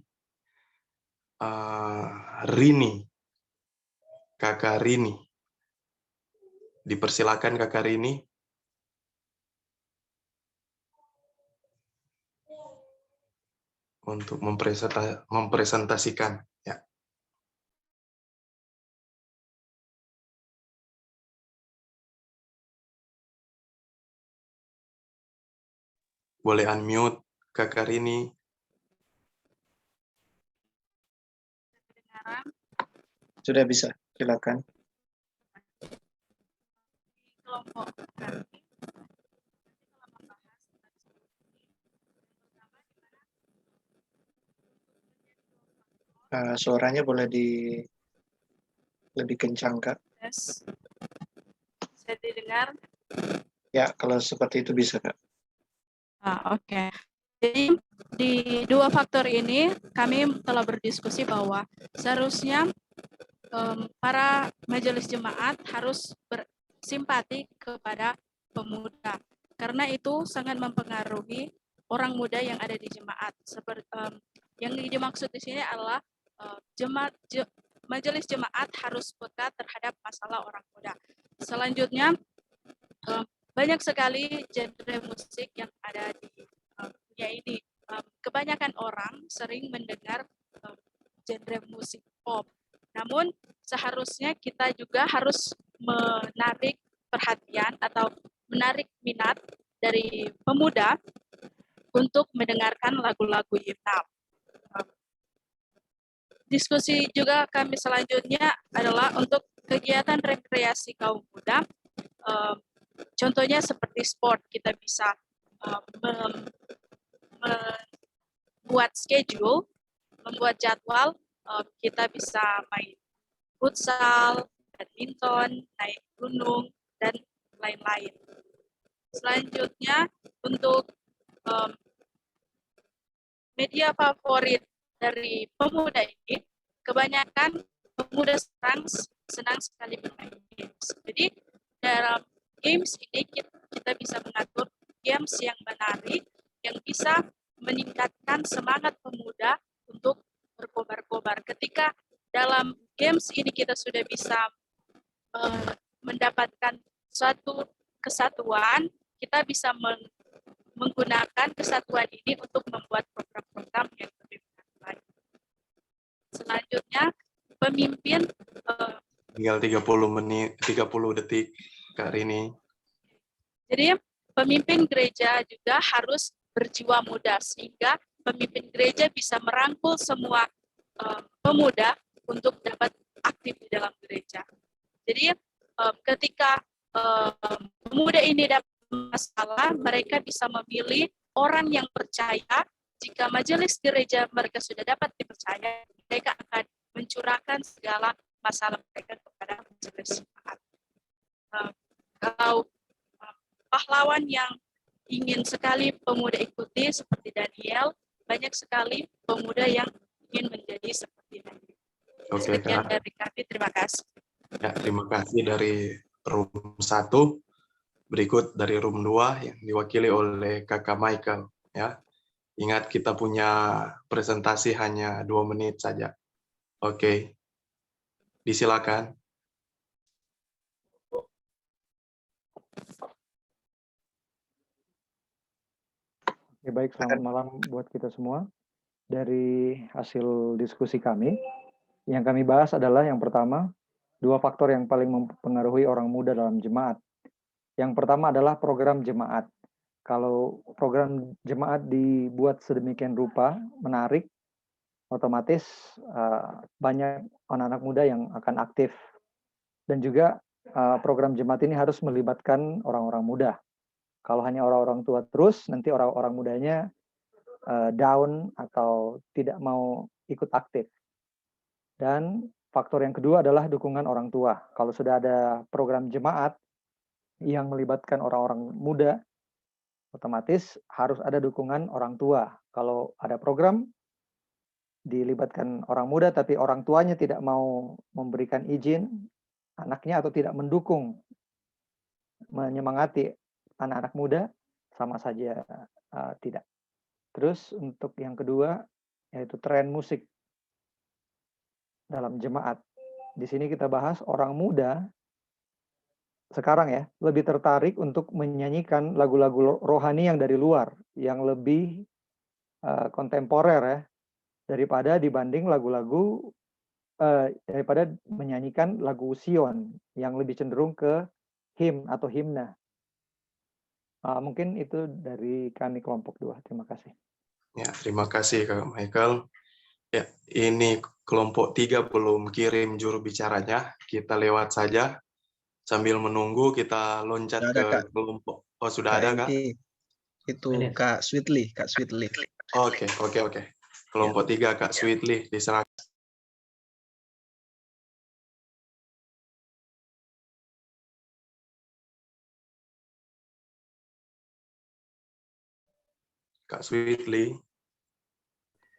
Rini. Kakak Rini. Dipersilakan Kakak Rini. Untuk mempresentasikan. Ya. Boleh unmute Kakak Rini. Sudah bisa, silakan. Kelompok kami Suaranya boleh lebih kencang, Kak. tes. Saya didengar. Ya, kalau seperti itu bisa, Kak. Oke. Jadi di 2 faktor ini kami telah berdiskusi bahwa seharusnya para majelis jemaat harus bersimpati kepada pemuda karena itu sangat mempengaruhi orang muda yang ada di jemaat. Yang dimaksud di sini adalah majelis jemaat harus peka terhadap masalah orang muda. Selanjutnya banyak sekali genre musik yang ada di dunia ini. Kebanyakan orang sering mendengar genre musik pop. Namun seharusnya kita juga harus menarik perhatian atau menarik minat dari pemuda untuk mendengarkan lagu-lagu hip hop. Diskusi juga kami selanjutnya adalah untuk kegiatan rekreasi kaum muda. Contohnya seperti sport, kita bisa membuat schedule, membuat jadwal, kita bisa main futsal, badminton, naik gunung, dan lain-lain. Selanjutnya, untuk media favorit dari pemuda ini, kebanyakan pemuda sekarang senang sekali bermain games. Jadi, dalam games ini kita bisa mengatur games yang menarik, yang bisa meningkatkan semangat pemuda untuk berkobar-kobar. Ketika dalam games ini kita sudah bisa mendapatkan suatu kesatuan, kita bisa menggunakan kesatuan ini untuk membuat program-program yang lebih baik. Selanjutnya, pemimpin tinggal 30 detik Kak Rini. Jadi pemimpin gereja juga harus berjiwa muda sehingga pemimpin gereja bisa merangkul semua pemuda untuk dapat aktif di dalam gereja. Jadi ketika pemuda ini dapat masalah, mereka bisa memilih orang yang percaya. Jika majelis gereja mereka sudah dapat dipercaya, mereka akan mencurahkan segala masalah mereka kepada majelis jemaat. Kalau pahlawan yang ingin sekali pemuda ikuti seperti Daniel, banyak sekali pemuda yang ingin menjadi seperti Daniel. Oke, Sekian Kak. dari kami, terima kasih. Ya, terima kasih dari room 1. Berikut dari room 2 yang diwakili oleh Kakak Michael. Ya, ingat kita punya presentasi hanya 2 menit saja. Oke, disilakan. Oke, baik, selamat malam buat kita semua. Dari hasil diskusi kami, yang kami bahas adalah yang pertama, 2 faktor yang paling mempengaruhi orang muda dalam jemaat. Yang pertama adalah program jemaat. Kalau program jemaat dibuat sedemikian rupa, menarik, otomatis banyak anak-anak muda yang akan aktif. Dan juga program jemaat ini harus melibatkan orang-orang muda. Kalau hanya orang-orang tua terus, nanti orang-orang mudanya down atau tidak mau ikut aktif. Dan faktor yang kedua adalah dukungan orang tua. Kalau sudah ada program jemaat yang melibatkan orang-orang muda, otomatis harus ada dukungan orang tua. Kalau ada program dilibatkan orang muda tapi orang tuanya tidak mau memberikan izin anaknya atau tidak mendukung, menyemangati anak-anak muda, sama saja tidak. Terus untuk yang kedua yaitu tren musik dalam jemaat. Di sini kita bahas orang muda sekarang ya lebih tertarik untuk menyanyikan lagu-lagu rohani yang dari luar, yang lebih kontemporer ya, daripada dibanding lagu-lagu daripada menyanyikan lagu Sion yang lebih cenderung ke him atau himna. Mungkin itu dari kami kelompok 2. Terima kasih. Ya, terima kasih Kak Michael. Ya, ini kelompok 3 belum kirim juru bicaranya. Kita lewat saja. Sambil menunggu kita loncat Sudah ke ada, Kak. kelompok. Oh, sudah ada Kak? Itu Kak Sweetly. Oke. Kelompok 3 Kak Sweetly diserahkan. Kak Sweetly.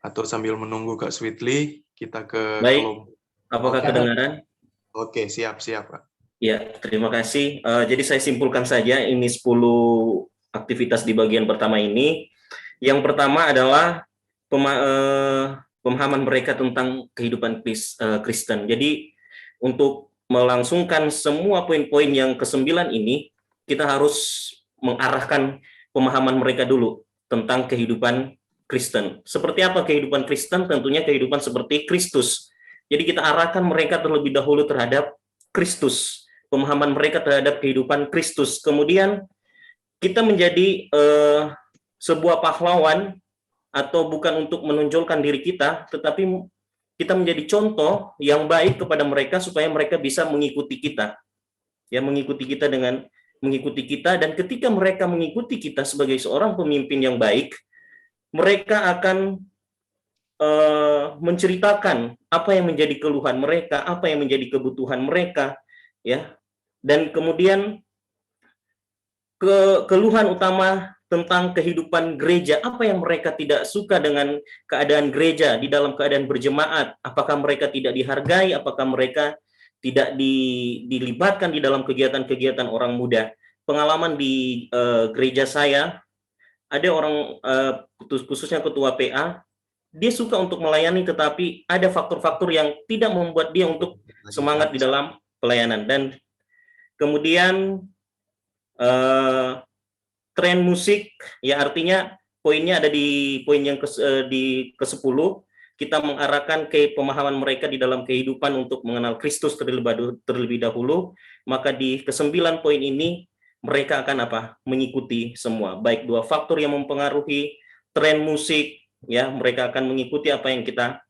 Atau sambil menunggu Kak Sweetly, kita ke Baik, kelompok. apakah kedengaran? Oke, siap Kak. Ya, terima kasih. Jadi saya simpulkan saja ini 10 aktivitas di bagian pertama ini. Yang pertama adalah pemahaman mereka tentang kehidupan Kristen. Jadi untuk melangsungkan semua poin-poin yang ke-9 ini, kita harus mengarahkan pemahaman mereka dulu tentang kehidupan Kristen. Seperti apa kehidupan Kristen? Tentunya kehidupan seperti Kristus. Jadi kita arahkan mereka terlebih dahulu terhadap Kristus, pemahaman mereka terhadap kehidupan Kristus. Kemudian kita menjadi sebuah pahlawan, atau bukan untuk menonjolkan diri kita, tetapi kita menjadi contoh yang baik kepada mereka supaya mereka bisa mengikuti kita. Ya, mengikuti kita dan ketika mereka mengikuti kita sebagai seorang pemimpin yang baik, mereka akan menceritakan apa yang menjadi keluhan mereka, apa yang menjadi kebutuhan mereka, ya. Dan kemudian keluhan utama tentang kehidupan gereja, apa yang mereka tidak suka dengan keadaan gereja di dalam keadaan berjemaat, apakah mereka tidak dihargai, apakah mereka tidak dilibatkan di dalam kegiatan-kegiatan orang muda. Pengalaman di gereja saya, ada orang khususnya ketua PA, dia suka untuk melayani, tetapi ada faktor-faktor yang tidak membuat dia untuk semangat di dalam pelayanan. Dan kemudian tren musik, ya artinya poinnya ada di poin yang ke-10, kita mengarahkan ke pemahaman mereka di dalam kehidupan untuk mengenal Kristus terlebih dahulu. Maka di ke-9 poin ini mereka akan mengikuti semua, baik 2 faktor yang mempengaruhi tren musik, ya mereka akan mengikuti apa yang kita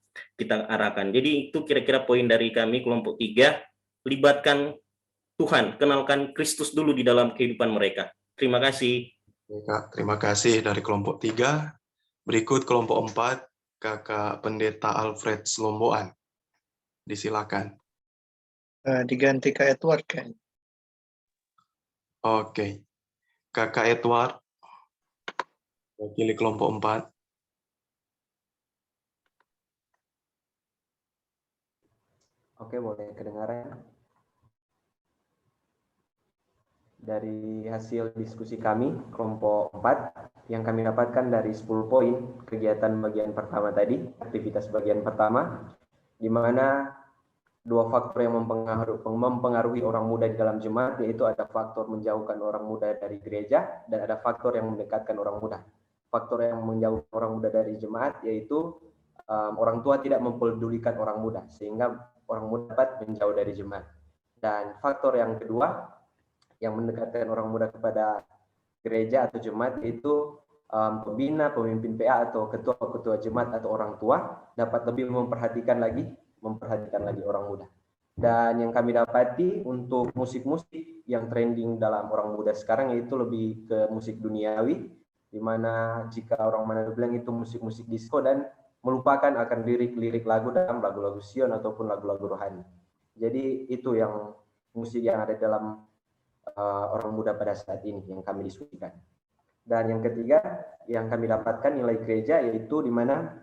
arahkan. Jadi itu kira-kira poin dari kami kelompok 3, libatkan Tuhan, kenalkan Kristus dulu di dalam kehidupan mereka. Terima kasih. Kak, terima kasih dari kelompok 3. Berikut kelompok 4, Kakak Pendeta Alfred Slomboan. Disilakan. Diganti Kak Edward kan? Oke. Kakak Edward, wakili kelompok 4. Oke, boleh kedengaran. Dari hasil diskusi kami, kelompok 4, yang kami dapatkan dari 10 poin kegiatan bagian pertama tadi, aktivitas bagian pertama, di mana 2 faktor yang mempengaruhi orang muda di dalam jemaat, yaitu ada faktor menjauhkan orang muda dari gereja, dan ada faktor yang mendekatkan orang muda. Faktor yang menjauhkan orang muda dari jemaat, yaitu orang tua tidak mempedulikan orang muda, sehingga orang muda dapat menjauh dari jemaat. Dan faktor yang kedua, yang mendekatkan orang muda kepada gereja atau jemaat, yaitu pembina, pemimpin PA atau ketua-ketua jemaat atau orang tua dapat lebih memperhatikan lagi orang muda. Dan yang kami dapati untuk musik-musik yang trending dalam orang muda sekarang yaitu lebih ke musik duniawi, di mana jika orang Manado bilang itu musik-musik disco dan melupakan akan lirik-lirik lagu dalam lagu-lagu Sion ataupun lagu-lagu rohani. Jadi itu yang musik yang ada dalam orang muda pada saat ini yang kami diskusikan. Dan yang ketiga yang kami dapatkan nilai gereja, yaitu di mana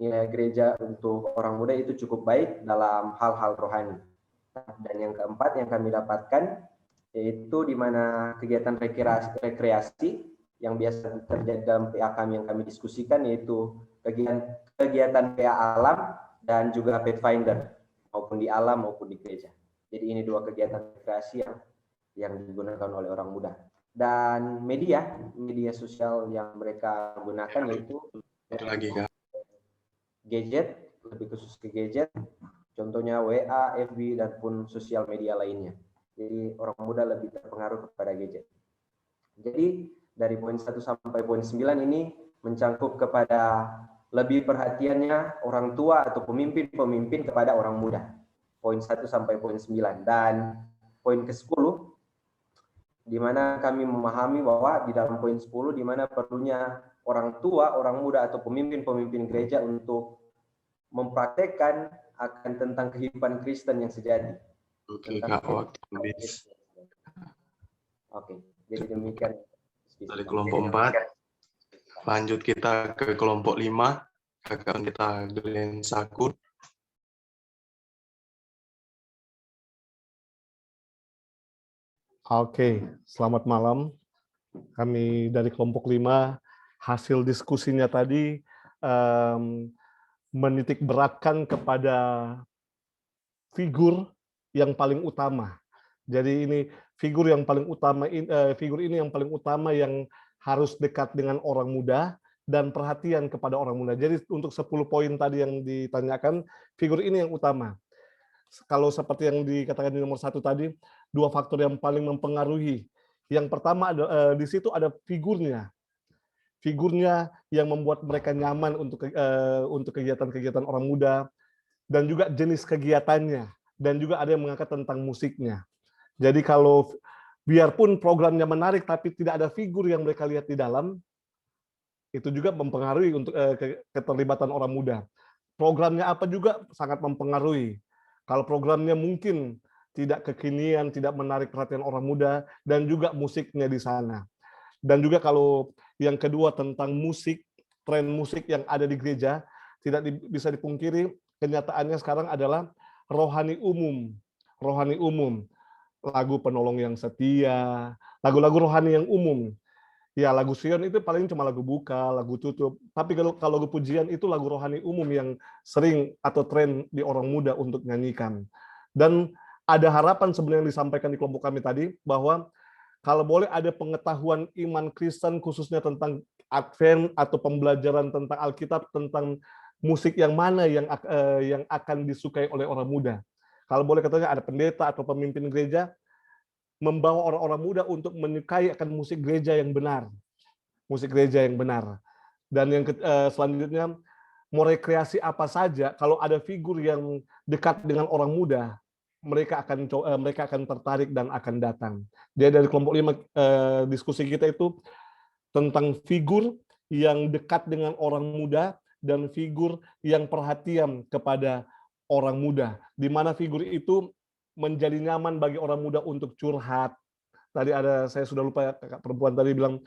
nilai gereja untuk orang muda itu cukup baik dalam hal-hal rohani. Dan yang keempat yang kami dapatkan yaitu di mana kegiatan rekreasi yang biasa terjadi dalam PA kami yang kami diskusikan, yaitu kegiatan PA alam dan juga Pathfinder, maupun di alam maupun di gereja. Jadi ini dua kegiatan rekreasi yang digunakan oleh orang muda. Dan media sosial yang mereka gunakan yaitu gadget, lebih khusus ke gadget, contohnya WA, FB, dan pun sosial media lainnya. Jadi orang muda lebih terpengaruh kepada gadget. Jadi dari poin 1 sampai poin 9 ini mencangkup kepada lebih perhatiannya orang tua atau pemimpin kepada orang muda. Poin 1 sampai poin 9. Dan poin ke-10 di mana kami memahami bahwa di dalam poin 10 di mana perlunya orang tua, orang muda atau pemimpin gereja untuk mempraktekkan akan tentang kehidupan Kristen yang sejati. Oke, Kak, waktu habis. Oke, jadi demikian. Dari kelompok 4, lanjut kita ke kelompok 5, Kakak Pendeta Glenn Sakur. Oke, selamat malam. Kami dari kelompok 5, hasil diskusinya tadi menitik beratkan kepada figur yang paling utama. Jadi ini figur yang paling utama, figur ini yang paling utama yang harus dekat dengan orang muda dan perhatian kepada orang muda. Jadi untuk 10 poin tadi yang ditanyakan, figur ini yang utama. Kalau seperti yang dikatakan di nomor 1 tadi, 2 faktor yang paling mempengaruhi. Yang pertama di situ ada figurnya yang membuat mereka nyaman untuk kegiatan-kegiatan orang muda, dan juga jenis kegiatannya, dan juga ada yang mengangkat tentang musiknya. Jadi kalau biarpun programnya menarik tapi tidak ada figur yang mereka lihat di dalam, itu juga mempengaruhi untuk keterlibatan orang muda. Programnya apa juga sangat mempengaruhi. Kalau programnya mungkin tidak kekinian, tidak menarik perhatian orang muda, dan juga musiknya di sana. Dan juga kalau yang kedua tentang musik, tren musik yang ada di gereja, tidak bisa dipungkiri, kenyataannya sekarang adalah rohani umum. Rohani umum. Lagu Penolong yang Setia, lagu-lagu rohani yang umum. Ya, lagu Sion itu paling cuma lagu buka, lagu tutup. Tapi kalau lagu pujian itu lagu rohani umum yang sering atau tren di orang muda untuk nyanyikan. Dan ada harapan sebenarnya yang disampaikan di kelompok kami tadi, bahwa kalau boleh ada pengetahuan iman Kristen khususnya tentang Advent atau pembelajaran tentang Alkitab, tentang musik yang mana yang akan disukai oleh orang muda. Kalau boleh katanya ada pendeta atau pemimpin gereja, membawa orang-orang muda untuk menyukai akan musik gereja yang benar. Musik gereja yang benar. Dan yang selanjutnya, mau rekreasi apa saja, kalau ada figur yang dekat dengan orang muda, mereka akan tertarik dan akan datang. Jadi dari kelompok 5 diskusi kita itu tentang figur yang dekat dengan orang muda dan figur yang perhatian kepada orang muda, di mana figur itu menjadi nyaman bagi orang muda untuk curhat. Tadi saya sudah lupa ya, kakak perempuan tadi bilang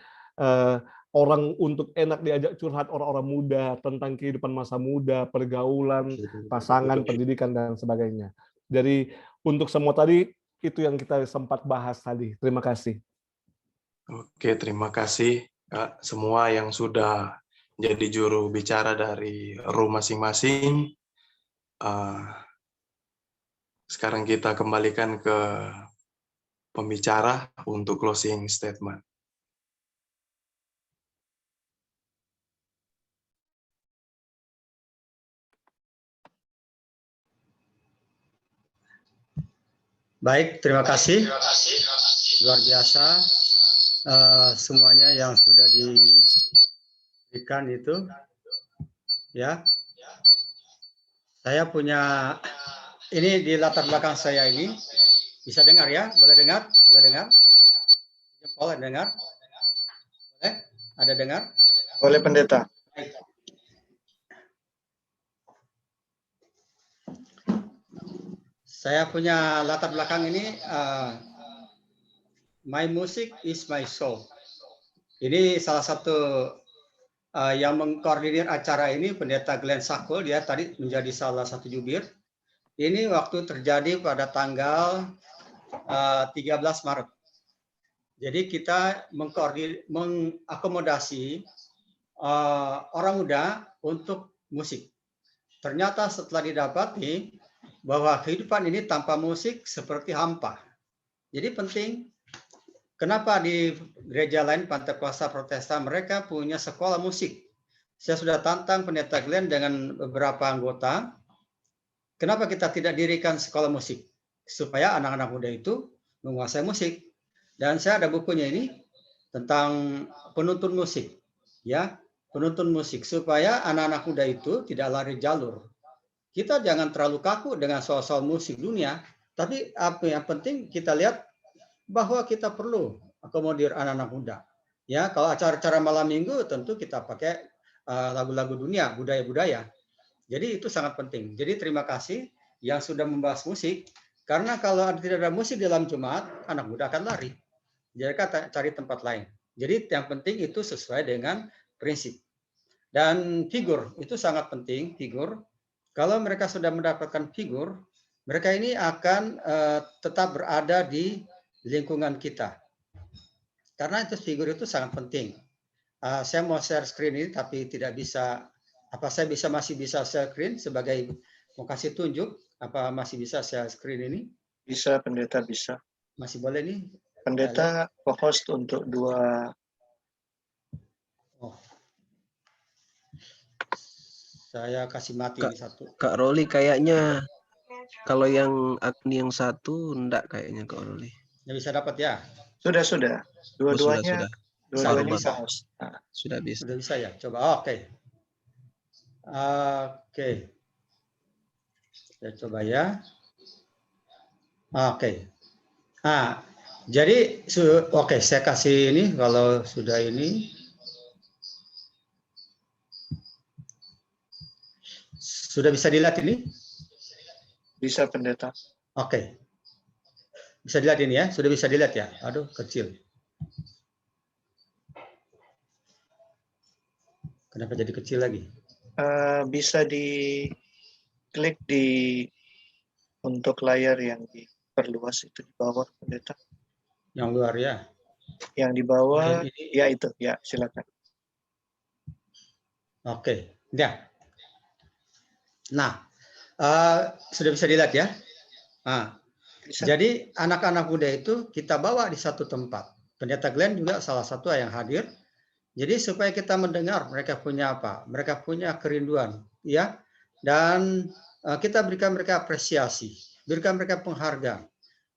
orang untuk enak diajak curhat orang-orang muda tentang kehidupan masa muda, pergaulan, pasangan, pendidikan dan sebagainya. Jadi untuk semua tadi itu yang kita sempat bahas tadi. Terima kasih. Oke, terima kasih Kak, semua yang sudah jadi juru bicara dari room masing-masing. Sekarang kita kembalikan ke pembicara untuk closing statement. Baik, terima kasih. Luar biasa semuanya yang sudah diberikan itu, ya. Saya punya ini di latar belakang saya ini, bisa dengar ya? Boleh dengar? Boleh dengar? Boleh dengar? Boleh? Ada dengar? Boleh pendeta. Saya punya latar belakang ini, My Music is My Soul. Ini salah satu yang mengkoordinir acara ini, Pendeta Glenn Sakul, dia tadi menjadi salah satu jubir. Ini waktu terjadi pada tanggal 13 Maret. Jadi kita mengakomodasi orang muda untuk musik. Ternyata setelah didapati bahwa kehidupan ini tanpa musik seperti hampa. Jadi penting, kenapa di gereja lain Pentakosta Protestan mereka punya sekolah musik. Saya sudah tantang Pendeta Glenn dengan beberapa anggota. Kenapa kita tidak dirikan sekolah musik? Supaya anak-anak muda itu menguasai musik. Dan saya ada bukunya ini tentang penuntun musik. Ya, penuntun musik. Supaya anak-anak muda itu tidak lari jalur. Kita jangan terlalu kaku dengan soal-soal musik dunia. Tapi apa yang penting kita lihat bahwa kita perlu akomodir anak-anak muda. Ya, kalau acara-acara malam minggu tentu kita pakai lagu-lagu dunia, budaya-budaya. Jadi itu sangat penting. Jadi terima kasih yang sudah membahas musik, karena kalau tidak ada musik dalam Jumat, anak muda akan lari. Mereka cari tempat lain. Jadi yang penting itu sesuai dengan prinsip. Dan figur itu sangat penting, figur. Kalau mereka sudah mendapatkan figur, mereka ini akan tetap berada di lingkungan kita. Karena itu figur itu sangat penting. Saya mau share screen ini tapi tidak bisa. Apa saya masih bisa share screen sebagai mau kasih tunjuk? Apa masih bisa share screen ini? Bisa, pendeta bisa. Masih boleh nih? Pendeta co-host untuk 2. Oh. Saya kasih mati ini satu. Kak Roli kayaknya kalau yang akun yang satu enggak kayaknya Kak Roli. Ya bisa dapat ya? Sudah. Dua-duanya. Dua-duanya bisa. Sudah bisa. Sudah bisa ya? Coba. Oke. Saya coba ya. Oke. Jadi oke, saya kasih ini kalau sudah ini. Sudah bisa dilihat ini? Bisa, pendeta. Oke. Bisa dilihat ini ya? Sudah bisa dilihat ya? Aduh, kecil. Kenapa jadi kecil lagi? Bisa diklik untuk layar yang diperluas itu di bawah, pendeta. Yang luar ya? Yang di bawah, ya itu. Ya, silakan. Oke. Ya. Nah, sudah bisa dilihat ya? Jadi anak-anak muda itu kita bawa di satu tempat. Pendeta Glenn juga salah satu yang hadir. Jadi supaya kita mendengar mereka punya apa? Mereka punya kerinduan, ya. Dan kita berikan mereka apresiasi, berikan mereka penghargaan.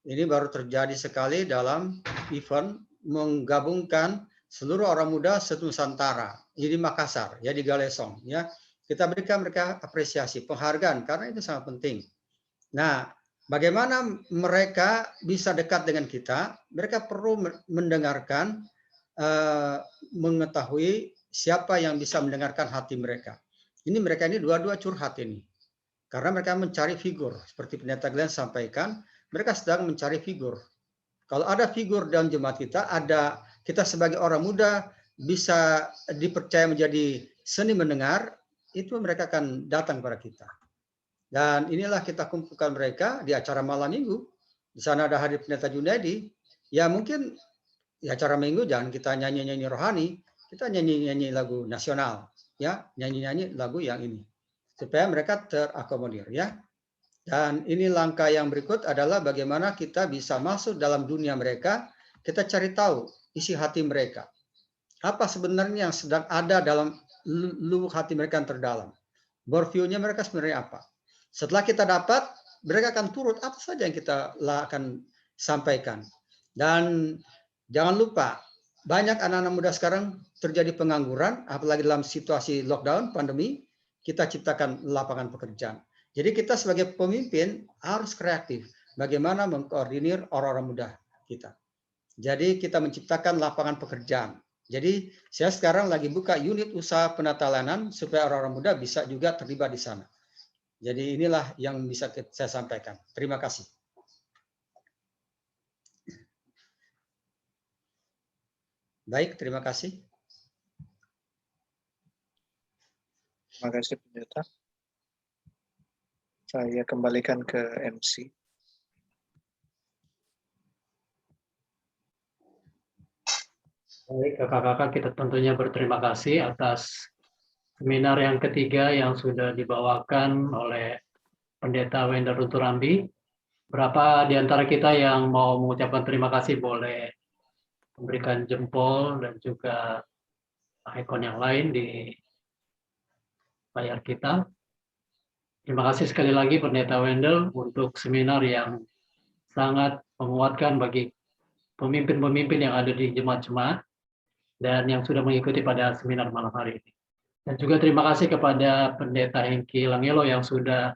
Ini baru terjadi sekali dalam event menggabungkan seluruh orang muda se-Nusantara. Jadi Makassar, ya di Galesong, ya. Kita berikan mereka apresiasi, penghargaan, karena itu sangat penting. Nah, bagaimana mereka bisa dekat dengan kita? Mereka perlu mendengarkan, mengetahui siapa yang bisa mendengarkan hati mereka. Mereka ini dua-dua curhat ini. Karena mereka mencari figur. Seperti Pendeta Glenn sampaikan, mereka sedang mencari figur. Kalau ada figur dalam jemaat kita sebagai orang muda bisa dipercaya menjadi seni mendengar, itu mereka akan datang kepada kita. Dan inilah kita kumpulkan mereka di acara malam minggu. Di sana ada hadir Pendeta Junedi. Ya mungkin di acara minggu jangan kita nyanyi-nyanyi rohani, kita nyanyi-nyanyi lagu nasional, ya, nyanyi-nyanyi lagu yang ini. Supaya mereka terakomodir, ya. Dan ini langkah yang berikut adalah bagaimana kita bisa masuk dalam dunia mereka, kita cari tahu isi hati mereka. Apa sebenarnya yang sedang ada dalam lubuk hati mereka yang terdalam. Worldview-nya mereka sebenarnya apa. Setelah kita dapat, mereka akan turut apa saja yang kita akan sampaikan. Dan jangan lupa, banyak anak-anak muda sekarang terjadi pengangguran, apalagi dalam situasi lockdown, pandemi, kita ciptakan lapangan pekerjaan. Jadi kita sebagai pemimpin harus kreatif. Bagaimana mengkoordinir orang-orang muda kita. Jadi kita menciptakan lapangan pekerjaan. Jadi saya sekarang lagi buka unit usaha penata layanan supaya orang-orang muda bisa juga terlibat di sana. Jadi inilah yang bisa saya sampaikan. Terima kasih. Baik, terima kasih. Terima kasih Pendeta. Saya kembalikan ke MC. Baik, kakak-kakak, kita tentunya berterima kasih atas seminar yang ketiga yang sudah dibawakan oleh Pendeta Wendel Runturambi. Berapa di antara kita yang mau mengucapkan terima kasih boleh memberikan jempol dan juga ikon yang lain di layar kita. Terima kasih sekali lagi Pendeta Wendel untuk seminar yang sangat menguatkan bagi pemimpin-pemimpin yang ada di jemaat-jemaat dan yang sudah mengikuti pada seminar malam hari ini. Dan juga terima kasih kepada Pendeta Hengki Langelo yang sudah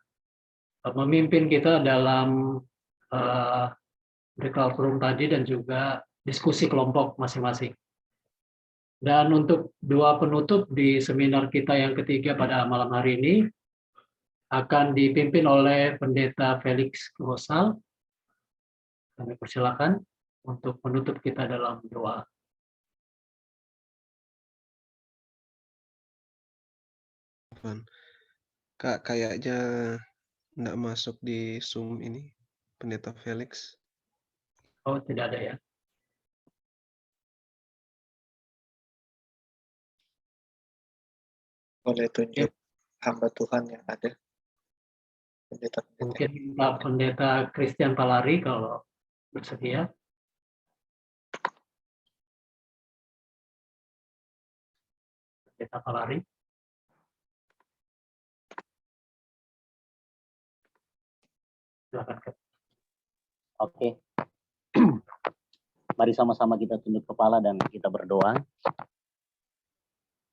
memimpin kita dalam breakout room tadi dan juga diskusi kelompok masing-masing. Dan untuk dua penutup di seminar kita yang ketiga pada malam hari ini akan dipimpin oleh Pendeta Felix Rosal. Kami persilakan untuk menutup kita dalam doa. Kak, kayaknya enggak masuk di Zoom ini, Pendeta Felix. Oh, tidak ada ya. Boleh tunjuk hamba Tuhan yang ada. Mungkin Pak Pendeta Christian Palari kalau bersedia. Pendeta Palari. Silakan. Oke. Mari sama-sama kita tunduk kepala dan kita berdoa.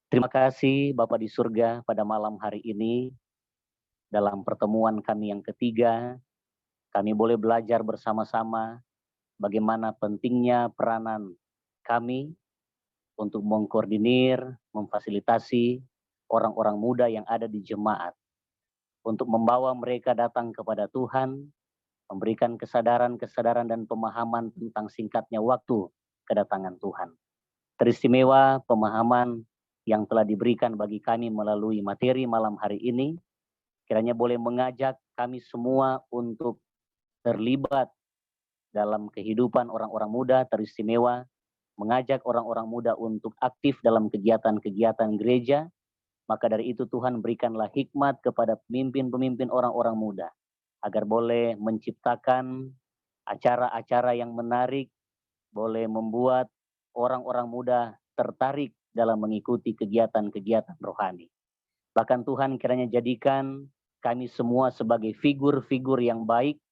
Terima kasih Bapa di surga pada malam hari ini. Dalam pertemuan kami yang ketiga, kami boleh belajar bersama-sama bagaimana pentingnya peranan kami untuk mengkoordinir, memfasilitasi orang-orang muda yang ada di jemaat. Untuk membawa mereka datang kepada Tuhan, memberikan kesadaran dan pemahaman tentang singkatnya waktu kedatangan Tuhan. Teristimewa pemahaman yang telah diberikan bagi kami melalui materi malam hari ini, kiranya boleh mengajak kami semua untuk terlibat dalam kehidupan orang-orang muda teristimewa, mengajak orang-orang muda untuk aktif dalam kegiatan-kegiatan gereja. Maka dari itu Tuhan berikanlah hikmat kepada pemimpin-pemimpin orang-orang muda, agar boleh menciptakan acara-acara yang menarik, boleh membuat orang-orang muda tertarik dalam mengikuti kegiatan-kegiatan rohani. Bahkan Tuhan kiranya jadikan kami semua sebagai figur-figur yang baik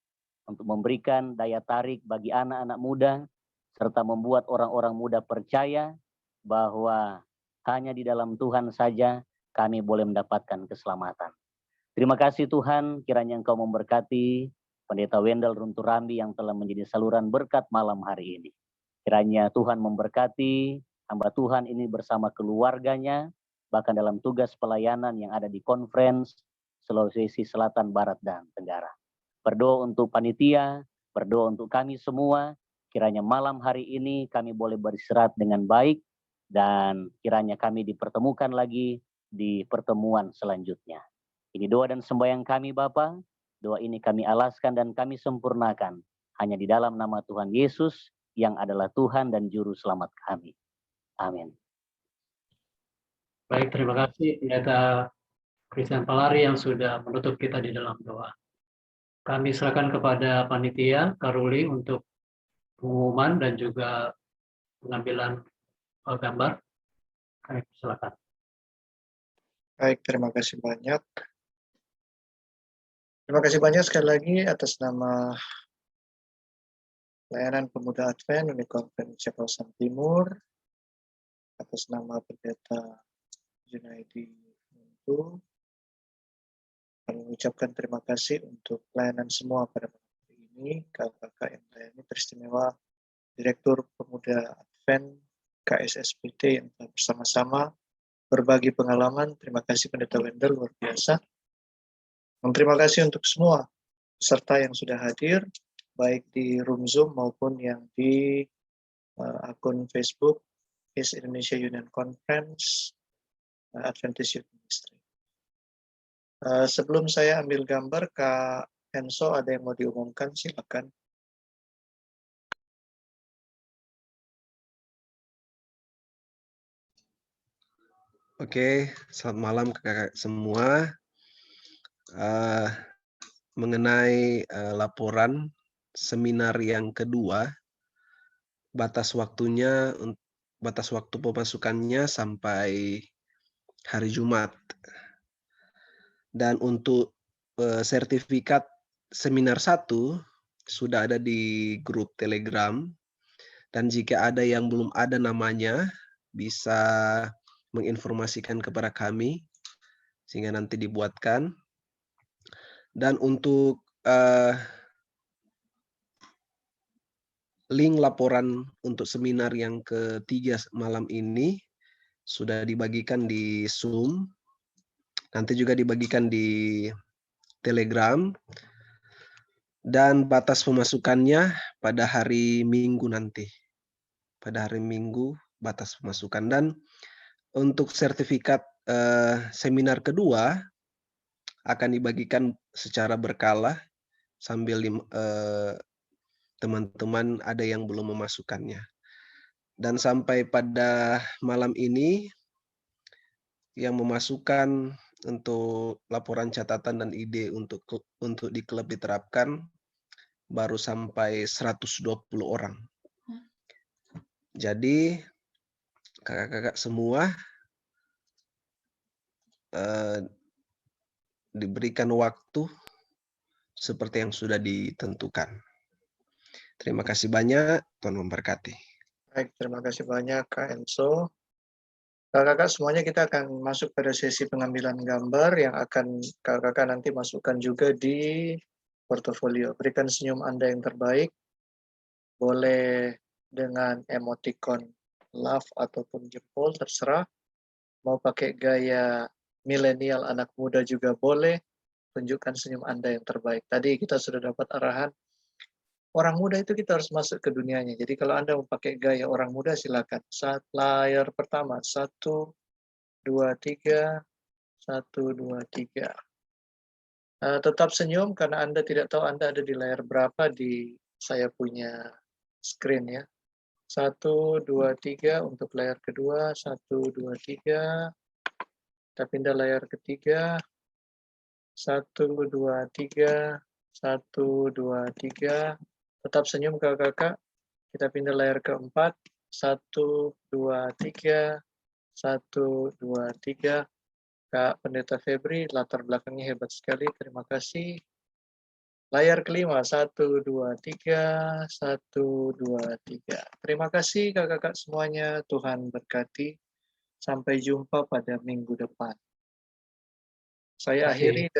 untuk memberikan daya tarik bagi anak-anak muda, serta membuat orang-orang muda percaya bahwa hanya di dalam Tuhan saja kami boleh mendapatkan keselamatan. Terima kasih Tuhan, kiranya Engkau memberkati Pendeta Wendel Runturambi yang telah menjadi saluran berkat malam hari ini. Kiranya Tuhan memberkati hamba Tuhan ini bersama keluarganya, bahkan dalam tugas pelayanan yang ada di Conference Sulawesi Selatan, Barat, dan Tenggara. Berdoa untuk panitia, berdoa untuk kami semua, kiranya malam hari ini kami boleh beristirahat dengan baik, dan kiranya kami dipertemukan lagi di pertemuan selanjutnya. Ini doa dan sembahyang kami Bapa. Doa ini kami alaskan dan kami sempurnakan hanya di dalam nama Tuhan Yesus yang adalah Tuhan dan Juru Selamat kami. Amin. Baik, terima kasih Pendeta Christian Palari yang sudah menutup kita di dalam doa. Kami serahkan kepada panitia Karuli untuk pengumuman dan juga pengambilan gambar. Kami silakan. Baik, terima kasih banyak. Terima kasih banyak sekali lagi atas nama Layanan Pemuda Advent Unit Conference Jakarta Timur, atas nama Pendeta Junaidi Muntu, kami mengucapkan terima kasih untuk pelayanan semua pada malam hari ini, kakak-kakak yang melayani teristimewa, Direktur Pemuda Advent KSSPT yang telah bersama-sama berbagi pengalaman. Terima kasih Pendeta Wendel, luar biasa. Dan terima kasih untuk semua peserta yang sudah hadir, baik di room Zoom maupun yang di akun Facebook, Peace Indonesia Union Conference, Adventist Youth Ministry. Sebelum saya ambil gambar, Kak Enzo ada yang mau diumumkan, silakan. Oke, selamat malam kakak semua. Mengenai laporan seminar yang kedua, batas waktu pemasukannya sampai hari Jumat. Dan untuk sertifikat seminar 1 sudah ada di grup Telegram, dan jika ada yang belum ada namanya bisa menginformasikan kepada kami sehingga nanti dibuatkan. Dan untuk link laporan untuk seminar yang ketiga malam ini sudah dibagikan di Zoom, nanti juga dibagikan di Telegram, dan batas pemasukannya pada hari Minggu nanti. Pada hari Minggu batas pemasukan. Dan untuk sertifikat seminar kedua akan dibagikan secara berkala sambil teman-teman ada yang belum memasukkannya. Dan sampai pada malam ini yang memasukkan untuk laporan catatan dan ide untuk di klub diterapkan baru sampai 120 orang. Jadi kakak-kakak semua diberikan waktu seperti yang sudah ditentukan. Terima kasih banyak, Tuhan memberkati. Baik, terima kasih banyak Kak Enzo. Kakak-kakak semuanya kita akan masuk pada sesi pengambilan gambar yang akan kakak-kakak nanti masukkan juga di portofolio. Berikan senyum Anda yang terbaik, boleh dengan emoticon love ataupun jempol, terserah. Mau pakai gaya milenial anak muda juga boleh, tunjukkan senyum Anda yang terbaik. Tadi kita sudah dapat arahan, orang muda itu kita harus masuk ke dunianya. Jadi kalau Anda mau pakai gaya orang muda, silakan. Saat layar pertama, 1, 2, 3, 1, 2, 3. Tetap senyum karena Anda tidak tahu Anda ada di layar berapa di saya punya screen ya. 1, 2, 3 untuk layar kedua, 1, 2, 3. Kita pindah layar ketiga, 1, 2, 3, 1, 2, 3. Tetap senyum kakak-kakak. Kita pindah layar keempat. 1, 2, 3. 1, 2, 3. Kak Pendeta Febri, latar belakangnya hebat sekali. Terima kasih. Layar kelima. 1, 2, 3. 1, 2, 3. Terima kasih kakak-kakak semuanya. Tuhan berkati. Sampai jumpa pada minggu depan. Saya akhiri